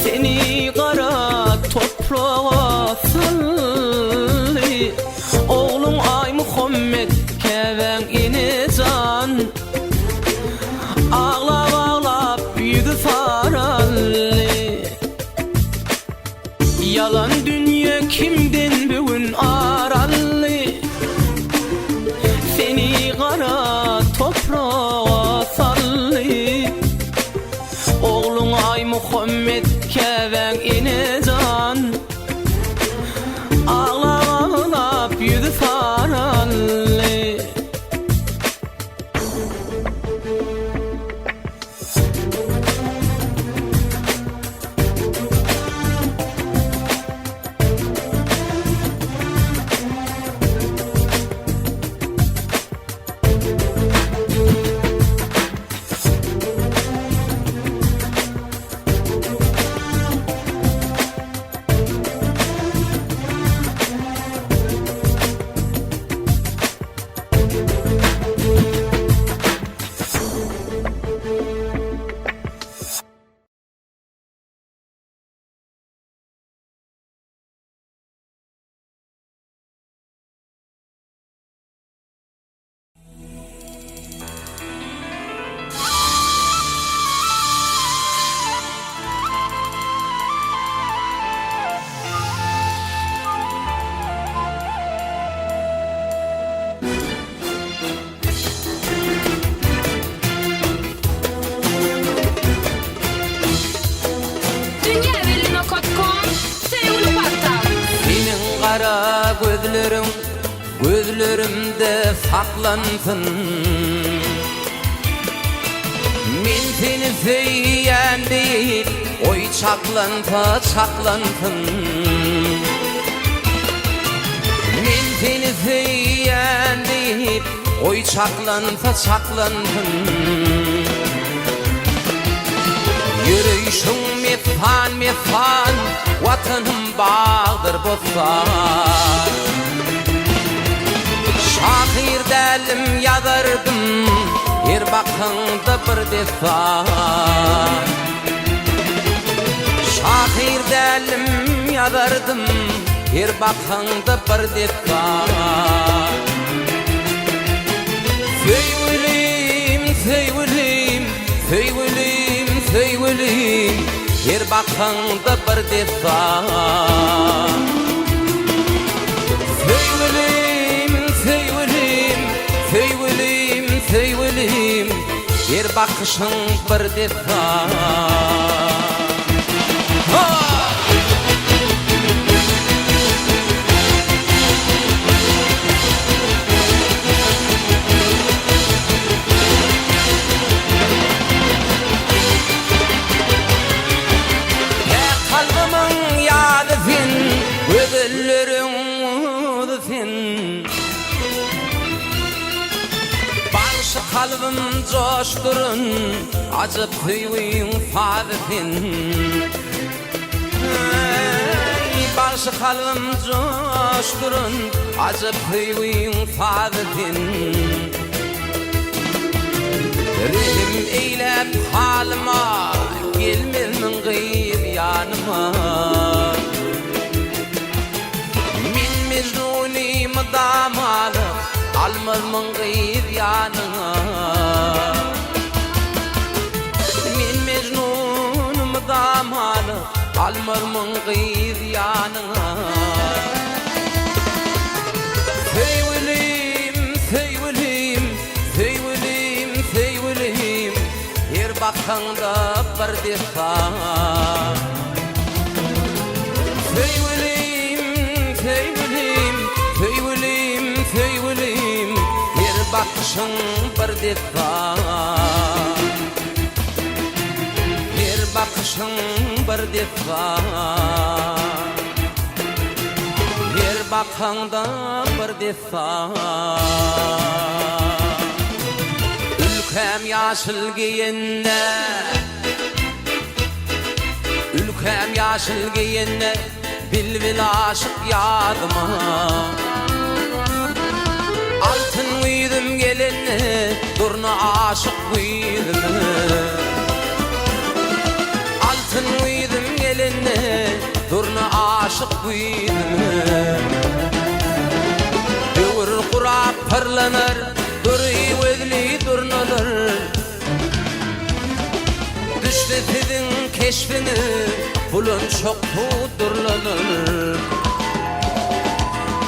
[SPEAKER 3] seni kara toprağa sallı. Oğlum ay Muhammed keven ine can, ağlap ağlap yüzü sarallı. Yalan dünya kimden bugün arallı, seni kara toprağa sallı. Oğlun ay Muhammed keven ine can,
[SPEAKER 1] çaklansın. Men seni söyleyen değil, oy çaklanta çaklansın. Men seni söyleyen değil, oy çaklanta çaklansın. Yürüyüşün mefan mefan, vatanım bağdır bozsan. Şahir delim yazardım, her bakında bir defa. Şahir delim yazardım, her bakında bir defa. Söylelim, söylelim, söylelim, söylelim, her bakında bir defa. Söylelim, söylelim, söylelim, söylelim, her bakışın bir defa. Kalbımın yadı sen, ödüllerin uğdu sen. Barışı kalbim coşturun, acı püyün fadı sen. Barışı kalbim coşturun, acı püyün fadı sen. Rehim eylep halıma, gelmemin gıyb yanıma. Min mecnuni mıdamalı, almazmın gıyb yanıma. Min mecnun mıdamalı, almazmın gıyb yanıma. Söylelim, söylelim, söylelim, söylelim, her bakanda bir defa. Söylelim, söylelim, söylelim, söylelim, her bakışın bir defa. Her bakışın bir defa. Her bakanda bir defa. Ülkem yaşıl giyinne, ülkem yaşıl giyinne, bilbil aşık yadıma. Altın uyudum gelinne, durna aşık uyudum. Altın uyudum gelinne, durna aşık uyudum. Dövür kurap parlanır, duruy özli durnalar. Düştü sizin keşfini, bulun çok durlanır.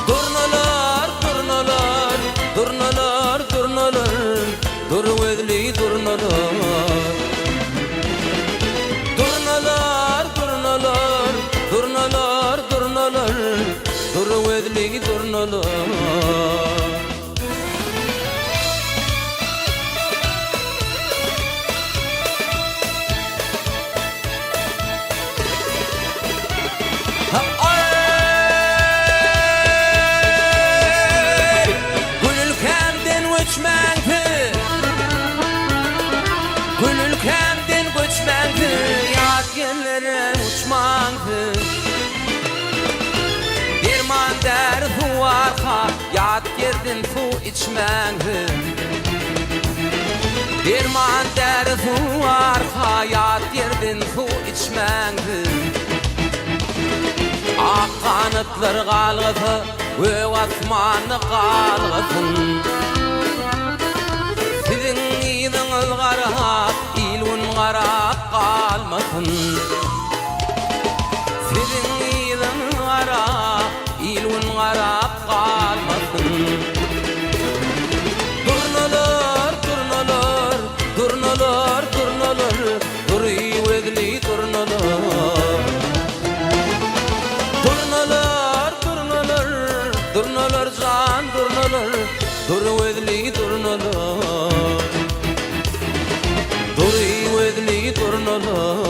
[SPEAKER 1] Durnalar, durnalar, durnalar, durnalar, dur özli durnalar. Durnalar, durnalar, durnalar, durnalar, dur özli durnalar. Derman derdi var, yat yerdin su içmendi. Derman derdi var, yat yerdin su içmendi. Ak kanıtlar kalgıdı, ve asmanı kalgıdın. Sizin iyidiniz garap, ilun garap kalmasın. Sizin iyidiniz garap, ilun garap kalmasın. Durnalar, durnalar, durnalar, durnalar, duruy özli durnalar. Durnalar, durnalar, durnalar can durnalar,
[SPEAKER 3] dur wedli durnolo dur wedli durnolo